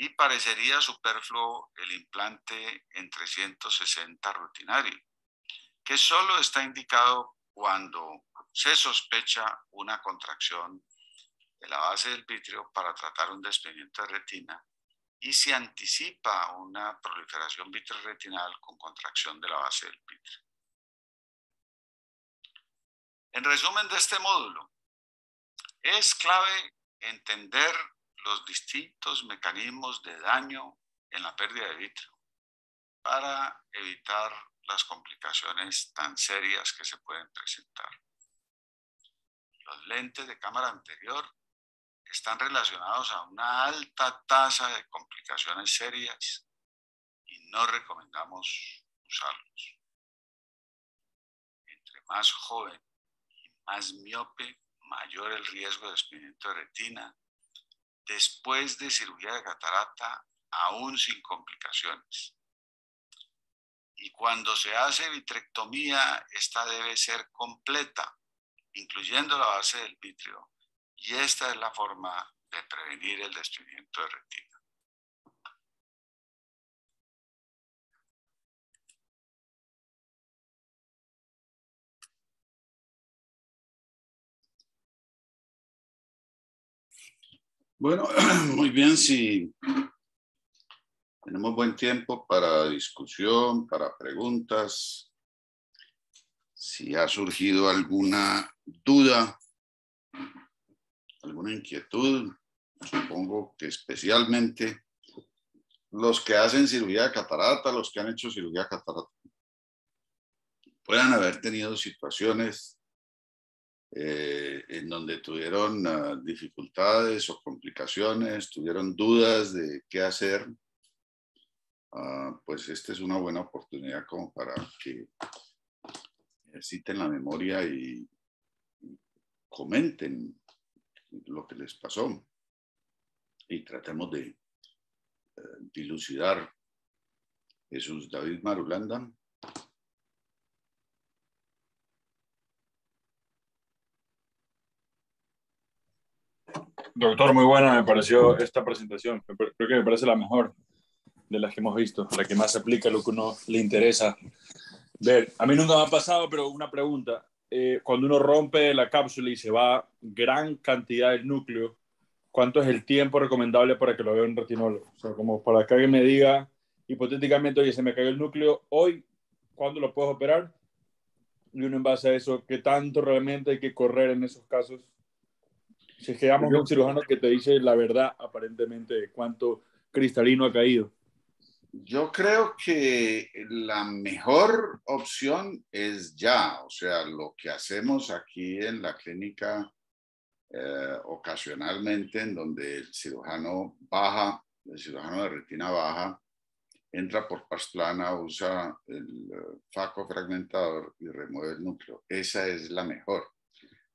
y parecería superfluo el implante en 360 rutinario, que solo está indicado cuando se sospecha una contracción de la base del vítreo para tratar un desprendimiento de retina y se anticipa una proliferación vitreoretinal con contracción de la base del vítreo. En resumen de este módulo, es clave entender los distintos mecanismos de daño en la pérdida de vítreo para evitar las complicaciones tan serias que se pueden presentar. Los lentes de cámara anterior están relacionados a una alta tasa de complicaciones serias y no recomendamos usarlos. Entre más joven y más miope, mayor el riesgo de desprendimiento de retina después de cirugía de catarata, aún sin complicaciones. Y cuando se hace vitrectomía, esta debe ser completa, incluyendo la base del vítreo, y esta es la forma de prevenir el desprendimiento de retina. Bueno, muy bien, si tenemos buen tiempo para discusión, para preguntas. Si ha surgido alguna duda, alguna inquietud, supongo que especialmente los que hacen cirugía de catarata, los que han hecho cirugía de catarata, puedan haber tenido situaciones en donde tuvieron dificultades o complicaciones, tuvieron dudas de qué hacer. Pues esta es una buena oportunidad como para que ejerciten la memoria y comenten lo que les pasó y tratemos de dilucidar. Jesús David Marulanda. Doctor, muy buena me pareció esta presentación. Creo que me parece la mejor de las que hemos visto, la que más aplica a lo que uno le interesa ver. A mí nunca me ha pasado, pero una pregunta. Cuando uno rompe la cápsula y se va gran cantidad del núcleo, ¿cuánto es el tiempo recomendable para que lo vea un retinólogo? O sea, como para que alguien me diga, hipotéticamente, oye, se me cayó el núcleo, hoy, ¿cuándo lo puedo operar? Y uno en base a eso, ¿qué tanto realmente hay que correr en esos casos? Si llegamos a un cirujano que te dice la verdad, aparentemente, de cuánto cristalino ha caído. Yo creo que la mejor opción es ya, o sea, lo que hacemos aquí en la clínica ocasionalmente, en donde el cirujano de retina baja, entra por pars plana, usa el faco fragmentador y remueve el núcleo. Esa es la mejor.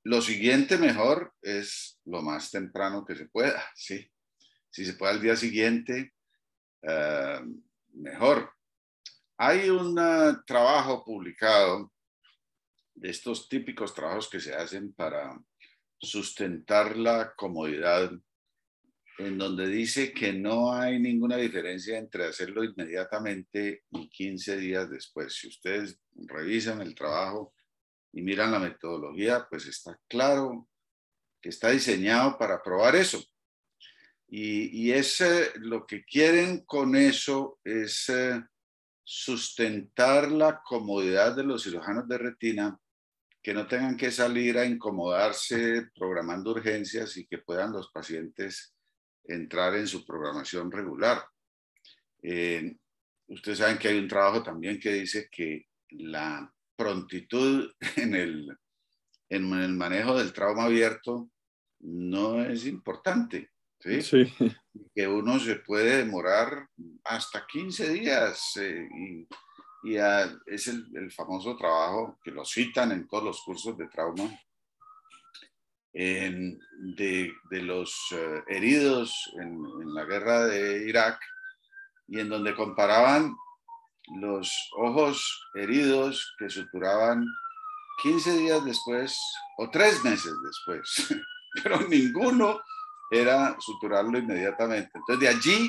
Lo siguiente mejor es lo más temprano que se pueda, ¿sí? Si se puede al día siguiente, mejor. Hay un trabajo publicado de estos típicos trabajos que se hacen para sustentar la comodidad, en donde dice que no hay ninguna diferencia entre hacerlo inmediatamente y 15 días después. Si ustedes revisan el trabajo y miran la metodología, pues está claro que está diseñado para probar eso. Y es lo que quieren con eso es sustentar la comodidad de los cirujanos de retina, que no tengan que salir a incomodarse programando urgencias y que puedan los pacientes entrar en su programación regular. Ustedes saben que hay un trabajo también que dice que la prontitud en el manejo del trauma abierto no es importante, ¿sí? Sí. Que uno se puede demorar hasta 15 días es el famoso trabajo que lo citan en todos los cursos de trauma de los heridos en la guerra de Irak, y en donde comparaban los ojos heridos que suturaban 15 días después o 3 meses después, pero ninguno era suturarlo inmediatamente. Entonces de allí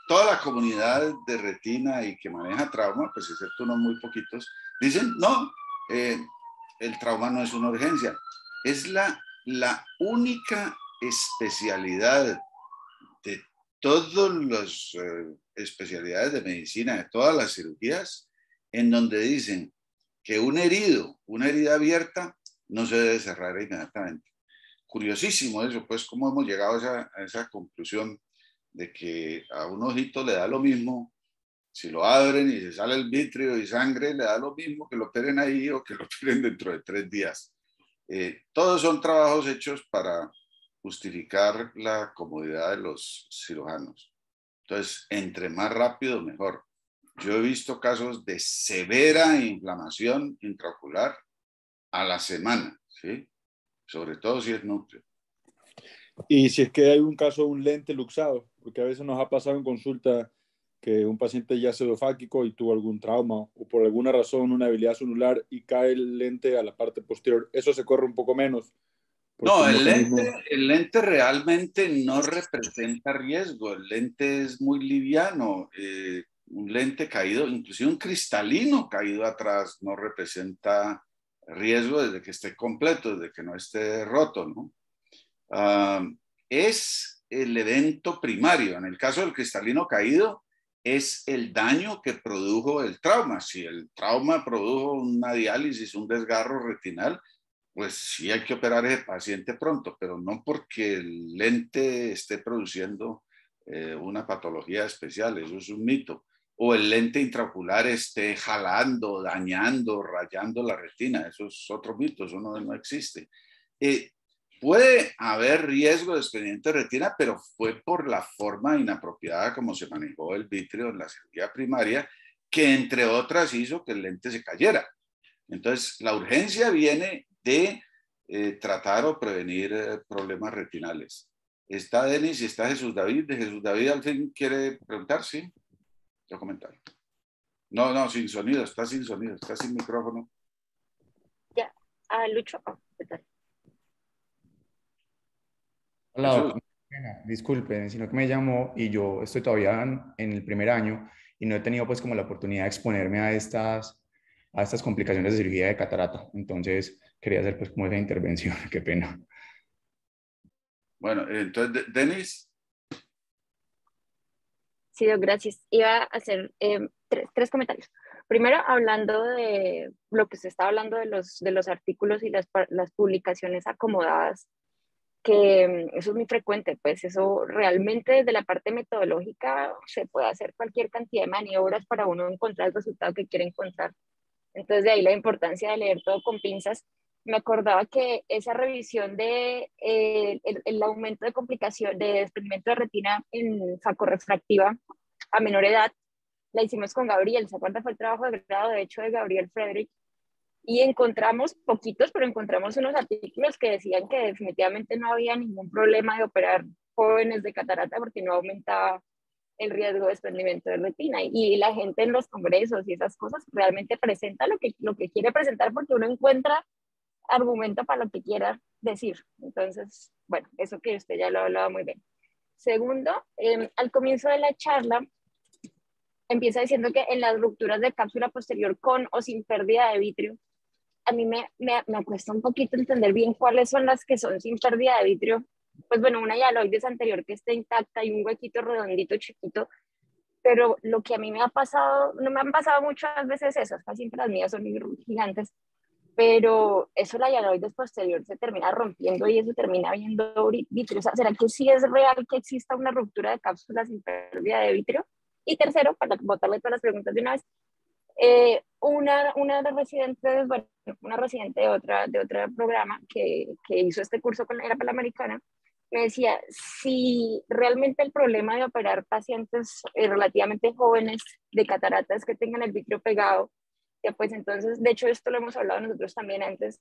toda la comunidad de retina y que maneja trauma, pues excepto unos muy poquitos, dicen, no, el trauma no es una urgencia. Es la única especialidad de todas las especialidades de medicina, de todas las cirugías, en donde dicen que un herido, una herida abierta, no se debe cerrar inmediatamente. Curiosísimo eso, pues, cómo hemos llegado a esa conclusión de que a un ojito le da lo mismo, si lo abren y se sale el vitrio y sangre, le da lo mismo que lo operen ahí o que lo operen dentro de 3 días. Todos son trabajos hechos para justificar la comodidad de los cirujanos. Entonces, entre más rápido, mejor. Yo he visto casos de severa inflamación intraocular a la semana, ¿sí? Sobre todo si es núcleo. Y si es que hay un caso de un lente luxado, porque a veces nos ha pasado en consulta que un paciente ya pseudofáquico y tuvo algún trauma o por alguna razón una debilidad celular y cae el lente a la parte posterior, eso se corre un poco menos. No, el lente realmente no representa riesgo, el lente es muy liviano, un lente caído, inclusive un cristalino caído atrás no representa riesgo desde que esté completo, desde que no esté roto, ¿no? Es el evento primario, en el caso del cristalino caído, es el daño que produjo el trauma. Si el trauma produjo una diálisis, un desgarro retinal, pues sí hay que operar a ese paciente pronto, pero no porque el lente esté produciendo una patología especial, eso es un mito. O el lente intraocular esté jalando, dañando, rayando la retina, eso es otro mito, eso no existe. Puede haber riesgo de desprendimiento de retina, pero fue por la forma inapropiada como se manejó el vitrio en la cirugía primaria, que entre otras hizo que el lente se cayera. Entonces, la urgencia viene de tratar o prevenir problemas retinales. Está Denis y está Jesús David. De Jesús David al fin quiere preguntar, ¿sí? Yo comentar. No, sin sonido, está sin micrófono. Ya, Lucho. ¿Qué tal? Hola, disculpen, sino que me llamó y yo estoy todavía en el primer año y no he tenido pues como la oportunidad de exponerme a estas complicaciones de cirugía de catarata. Entonces quería hacer pues como esa intervención, qué pena. Bueno, entonces, Denis. Sí, gracias. Iba a hacer tres comentarios. Primero, hablando de lo que se está hablando de los artículos y las publicaciones acomodadas, que eso es muy frecuente, pues eso realmente desde la parte metodológica se puede hacer cualquier cantidad de maniobras para uno encontrar el resultado que quiere encontrar. Entonces de ahí la importancia de leer todo con pinzas. Me acordaba que esa revisión de el aumento de complicación de desprendimiento de retina en facorrefractiva a menor edad, la hicimos con Gabriel. ¿Se acuerda? Fue el trabajo de grado, de hecho, de Gabriel Frederick. Y encontramos poquitos, pero encontramos unos artículos que decían que definitivamente no había ningún problema de operar jóvenes de catarata porque no aumentaba el riesgo de desprendimiento de retina. Y la gente en los congresos y esas cosas realmente presenta lo que quiere presentar porque uno encuentra argumento para lo que quiera decir. Entonces, bueno, eso que usted ya lo hablaba muy bien. Segundo, al comienzo de la charla, empieza diciendo que en las rupturas de cápsula posterior con o sin pérdida de vitrio, a mí me cuesta un poquito entender bien cuáles son las que son sin pérdida de vitrio. Pues bueno, una hialoides anterior que esté intacta y un huequito redondito chiquito, pero lo que a mí me ha pasado, no me han pasado muchas veces esas, casi siempre las mías son gigantes, pero eso la hialoides posterior se termina rompiendo y eso termina viendo vitrio. O sea, ¿será que sí es real que exista una ruptura de cápsula sin pérdida de vitrio? Y tercero, para botarle todas las preguntas de una vez, una de residentes, bueno, una residente de otro programa que hizo este curso con la Panamericana, me decía, si realmente el problema de operar pacientes relativamente jóvenes de cataratas que tengan el vitrio pegado, ya pues entonces, de hecho esto lo hemos hablado nosotros también antes,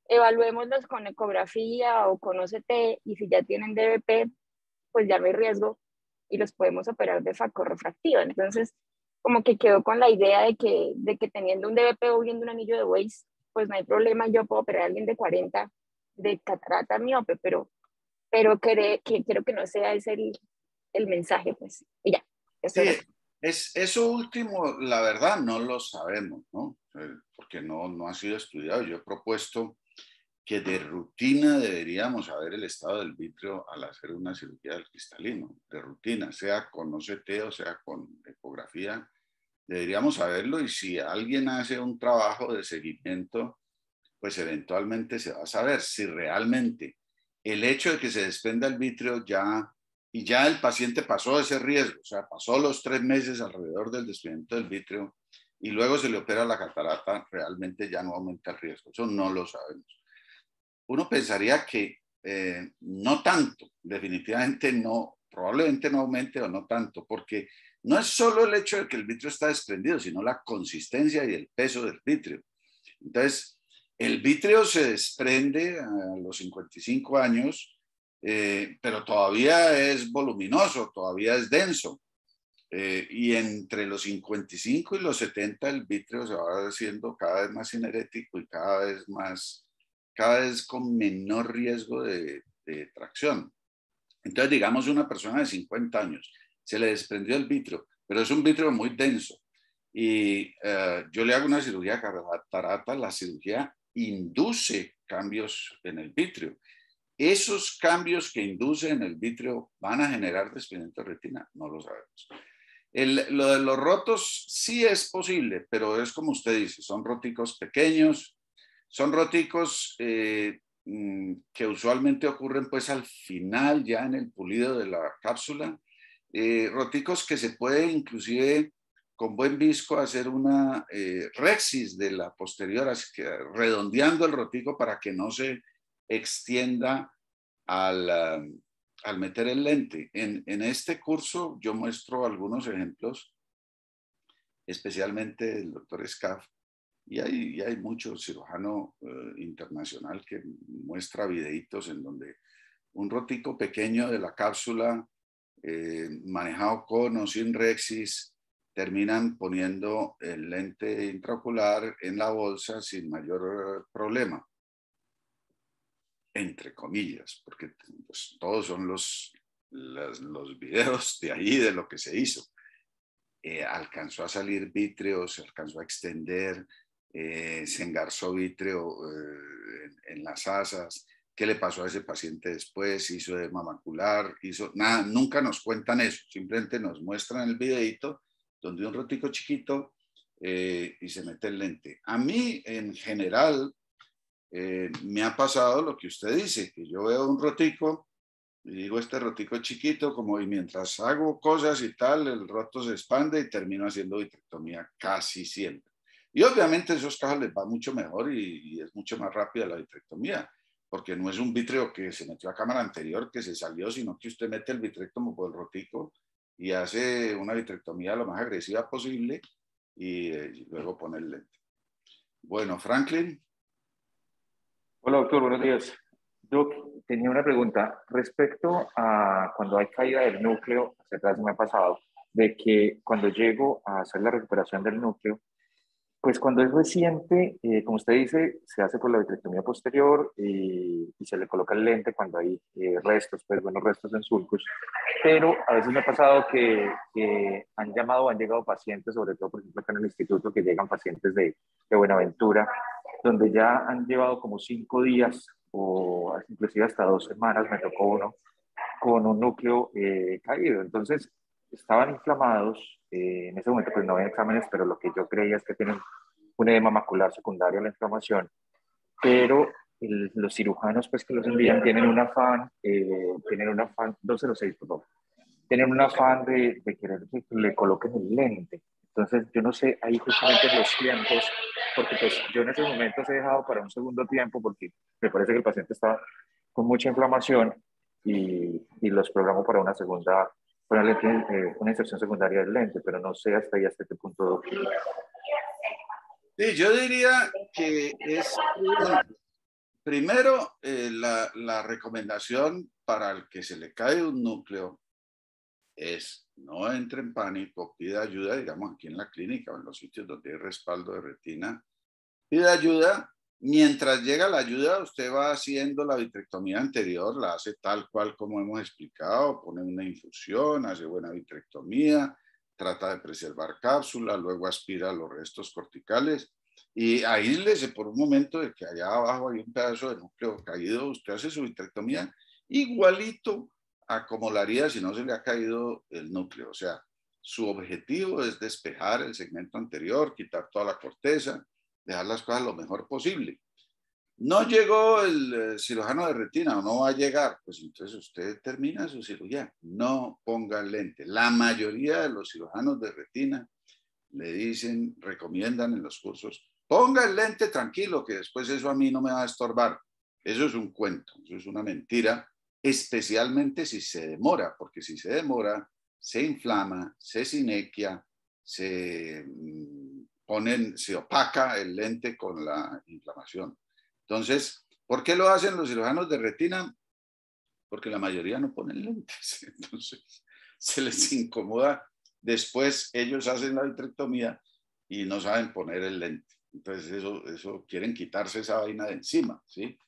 evaluémoslos con ecografía o con OCT y si ya tienen DVP, pues ya no hay riesgo y los podemos operar de facorrefractiva. Entonces, como que quedó con la idea de que teniendo un DVP o viendo un anillo de Weiss, pues no hay problema, yo puedo operar a alguien de 40 de catarata miope, pero quiero que no sea ese el mensaje, pues, y ya. Eso Sí, era. eso último, la verdad, no lo sabemos, ¿no? Porque no ha sido estudiado. Yo he propuesto que de rutina deberíamos saber el estado del vitrio al hacer una cirugía del cristalino, de rutina, sea con OCT o sea con ecografía, deberíamos saberlo, y si alguien hace un trabajo de seguimiento, pues eventualmente se va a saber si realmente el hecho de que se desprenda el vitrio ya, y ya el paciente pasó ese riesgo, o sea, pasó los 3 meses alrededor del desprendimiento del vitrio y luego se le opera la catarata, realmente ya no aumenta el riesgo. Eso no lo sabemos. Uno pensaría que no tanto, definitivamente no, probablemente no aumente o no tanto, porque no es solo el hecho de que el vitrio está desprendido, sino la consistencia y el peso del vitrio. Entonces, el vitrio se desprende a los 55 años, pero todavía es voluminoso, todavía es denso. Y entre los 55 y los 70 el vitrio se va haciendo cada vez más cinerético y cada vez con menor riesgo de tracción. Entonces, digamos, una persona de 50 años se le desprendió el vitrio, pero es un vitrio muy denso. Y yo le hago una cirugía de catarata, la cirugía induce cambios en el vitrio. ¿Esos cambios que induce en el vitrio van a generar desprendimiento de retina? No lo sabemos. Lo de los rotos sí es posible, pero es como usted dice, son róticos pequeños, son róticos que usualmente ocurren pues al final, ya en el pulido de la cápsula, róticos que se puede inclusive con buen visco hacer una rexis de la posterior, así que redondeando el rótico para que no se extienda al meter el lente. En este curso yo muestro algunos ejemplos, especialmente el doctor Scaff, y hay mucho cirujano internacional que muestra videitos en donde un rotico pequeño de la cápsula, manejado con o sin rexis, terminan poniendo el lente intraocular en la bolsa sin mayor problema, entre comillas, porque pues, todos son los videos de ahí, de lo que se hizo. Alcanzó a salir vítreo, se alcanzó a extender, se engarzó vítreo en las asas. ¿Qué le pasó a ese paciente después? ¿Hizo edema macular? Nada, nunca nos cuentan eso, simplemente nos muestran el videito donde un rotico chiquito y se mete el lente. A mí, en general, me ha pasado lo que usted dice, que yo veo un rotico y digo, este rotico es chiquito, como y mientras hago cosas y tal, el roto se expande y termino haciendo vitrectomía casi siempre. Y obviamente esos casos les va mucho mejor y es mucho más rápida la vitrectomía, porque no es un vítreo que se metió a cámara anterior, que se salió, sino que usted mete el vitrectomo por el rotico y hace una vitrectomía lo más agresiva posible y luego pone el lente. Bueno, Franklin. Hola, doctor, buenos días. Yo tenía una pregunta respecto a cuando hay caída del núcleo, hacia atrás me ha pasado, de que cuando llego a hacer la recuperación del núcleo, pues cuando es reciente, como usted dice, se hace por la vitrectomía posterior y se le coloca el lente cuando hay restos, pues buenos restos en sulcus. Pero a veces me ha pasado que han llamado o han llegado pacientes, sobre todo por ejemplo acá en el instituto, que llegan pacientes de Buenaventura, donde ya han llevado como 5 días o inclusive hasta 2 semanas, me tocó uno, con un núcleo caído. Entonces, estaban inflamados. En ese momento pues no había exámenes, pero lo que yo creía es que tienen un edema macular secundario a la inflamación. Pero los cirujanos pues que los envían tienen un afán, 206, por favor, tienen un afán de querer que le coloquen el lente. Entonces, yo no sé, ahí justamente los tiempos, porque pues yo en esos momentos he dejado para un segundo tiempo porque me parece que el paciente está con mucha inflamación y los programo para una segunda, para una inserción secundaria del lente, pero no sé hasta qué punto. Sí, yo diría que es primero la recomendación para el que se le cae un núcleo es no entre en pánico, pida ayuda, digamos aquí en la clínica o en los sitios donde hay respaldo de retina, pida ayuda Mientras llega la ayuda, usted va haciendo la vitrectomía anterior, la hace tal cual como hemos explicado, pone una infusión, hace buena vitrectomía, trata de preservar cápsula, luego aspira los restos corticales y aíslese por un momento de que allá abajo hay un pedazo de núcleo caído, usted hace su vitrectomía igualito a como la haría si no se le ha caído el núcleo. O sea, su objetivo es despejar el segmento anterior, quitar toda la corteza, dejar las cosas lo mejor posible. No llegó el cirujano de retina o no va a llegar, pues entonces usted termina su cirugía. No ponga lente. La mayoría de los cirujanos de retina le dicen, recomiendan en los cursos, ponga el lente tranquilo, que después eso a mí no me va a estorbar. Eso es un cuento, eso es una mentira, especialmente si se demora, porque si se demora, se inflama, se sinequia, se opaca el lente con la inflamación. Entonces, ¿por qué lo hacen los cirujanos de retina? Porque la mayoría no ponen lentes, entonces se les incomoda. Después ellos hacen la vitrectomía y no saben poner el lente. Entonces eso quieren quitarse esa vaina de encima, ¿sí?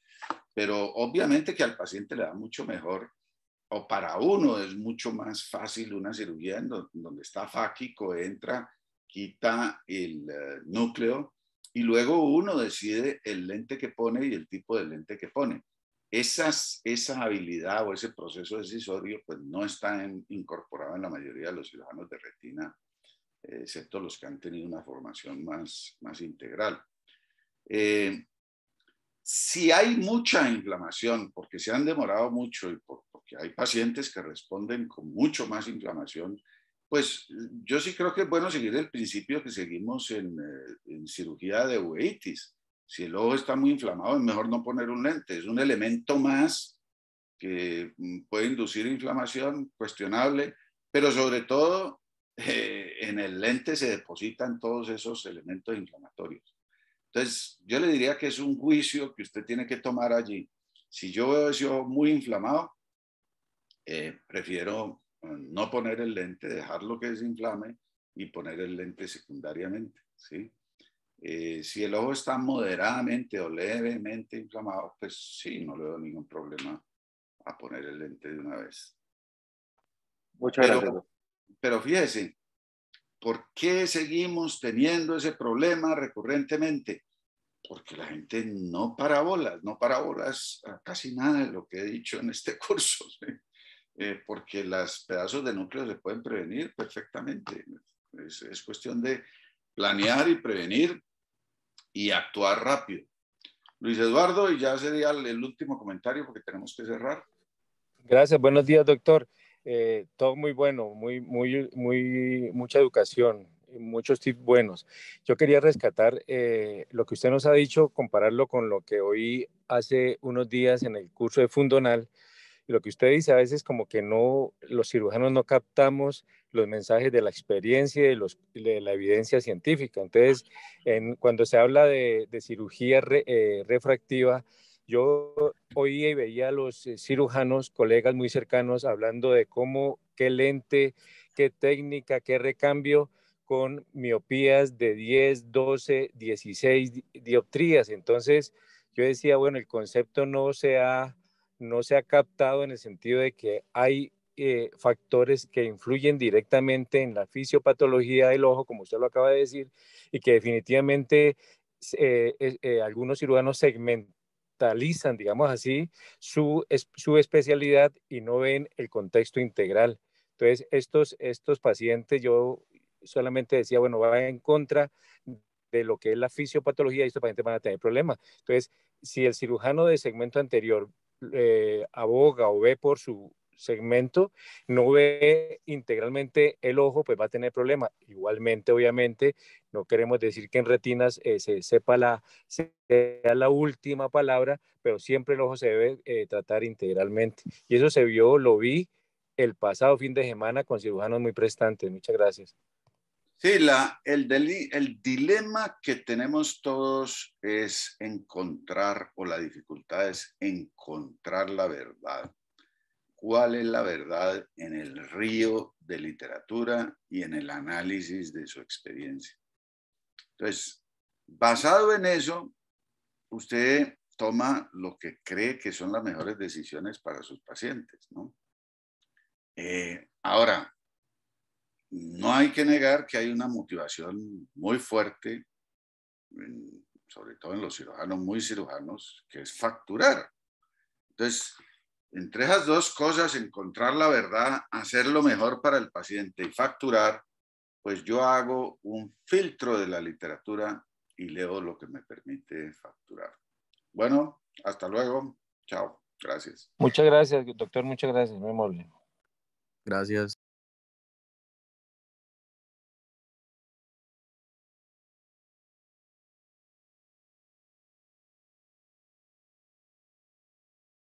Pero obviamente que al paciente le da mucho mejor, o para uno es mucho más fácil una cirugía en donde está fáquico, entra, quita el núcleo y luego uno decide el lente que pone y el tipo de lente que pone. Esa habilidad o ese proceso decisorio pues no está incorporado en la mayoría de los cirujanos de retina, excepto los que han tenido una formación más integral. Si hay mucha inflamación, porque se han demorado mucho y porque hay pacientes que responden con mucho más inflamación, pues yo sí creo que es bueno seguir el principio que seguimos en cirugía de uveitis. Si el ojo está muy inflamado, es mejor no poner un lente. Es un elemento más que puede inducir inflamación, cuestionable, pero sobre todo en el lente se depositan todos esos elementos inflamatorios. Entonces, yo le diría que es un juicio que usted tiene que tomar allí. Si yo veo ese ojo muy inflamado, prefiero no poner el lente, dejarlo que desinflame y poner el lente secundariamente, ¿sí? Si el ojo está moderadamente o levemente inflamado, pues sí, no le doy ningún problema a poner el lente de una vez. Muchas gracias. Pero fíjese, ¿por qué seguimos teniendo ese problema recurrentemente? Porque la gente no para bolas a casi nada de lo que he dicho en este curso, ¿sí? Porque los pedazos de núcleo se pueden prevenir perfectamente. Es cuestión de planear y prevenir y actuar rápido. Luis Eduardo, y ya sería el último comentario porque tenemos que cerrar. Gracias, buenos días, doctor. Todo muy bueno, mucha educación, muchos tips buenos. Yo quería rescatar lo que usted nos ha dicho, compararlo con lo que oí hace unos días en el curso de Fundonal. Y lo que usted dice, a veces como que no, los cirujanos no captamos los mensajes de la experiencia y de la evidencia científica. Entonces, cuando se habla de cirugía refractiva, yo oía y veía a los cirujanos, colegas muy cercanos, hablando de cómo, qué lente, qué técnica, qué recambio con miopías de 10, 12, 16 dioptrías. Entonces, yo decía, bueno, el concepto no se ha captado en el sentido de que hay factores que influyen directamente en la fisiopatología del ojo, como usted lo acaba de decir, y que definitivamente algunos cirujanos segmentalizan, digamos así, su especialidad y no ven el contexto integral. Entonces, estos pacientes, yo solamente decía, bueno, va en contra de lo que es la fisiopatología y estos pacientes van a tener problemas. Entonces, si el cirujano de segmento anterior aboga o ve por su segmento, no ve integralmente el ojo, pues va a tener problemas. Igualmente, obviamente, no queremos decir que en retinas sea la última palabra, pero siempre el ojo se debe tratar integralmente. Y eso lo vi el pasado fin de semana con cirujanos muy prestantes. Muchas gracias. Sí, el dilema que tenemos todos es encontrar, o la dificultad es encontrar la verdad. ¿Cuál es la verdad en el río de literatura y en el análisis de su experiencia? Entonces, basado en eso, usted toma lo que cree que son las mejores decisiones para sus pacientes, ¿no? Ahora, no hay que negar que hay una motivación muy fuerte, sobre todo en los cirujanos muy cirujanos, que es facturar. Entonces, entre esas dos cosas, encontrar la verdad, hacer lo mejor para el paciente y facturar, pues yo hago un filtro de la literatura y leo lo que me permite facturar. Bueno, hasta luego. Chao. Gracias. Muchas gracias, doctor. Muchas gracias. Muy amable. Gracias.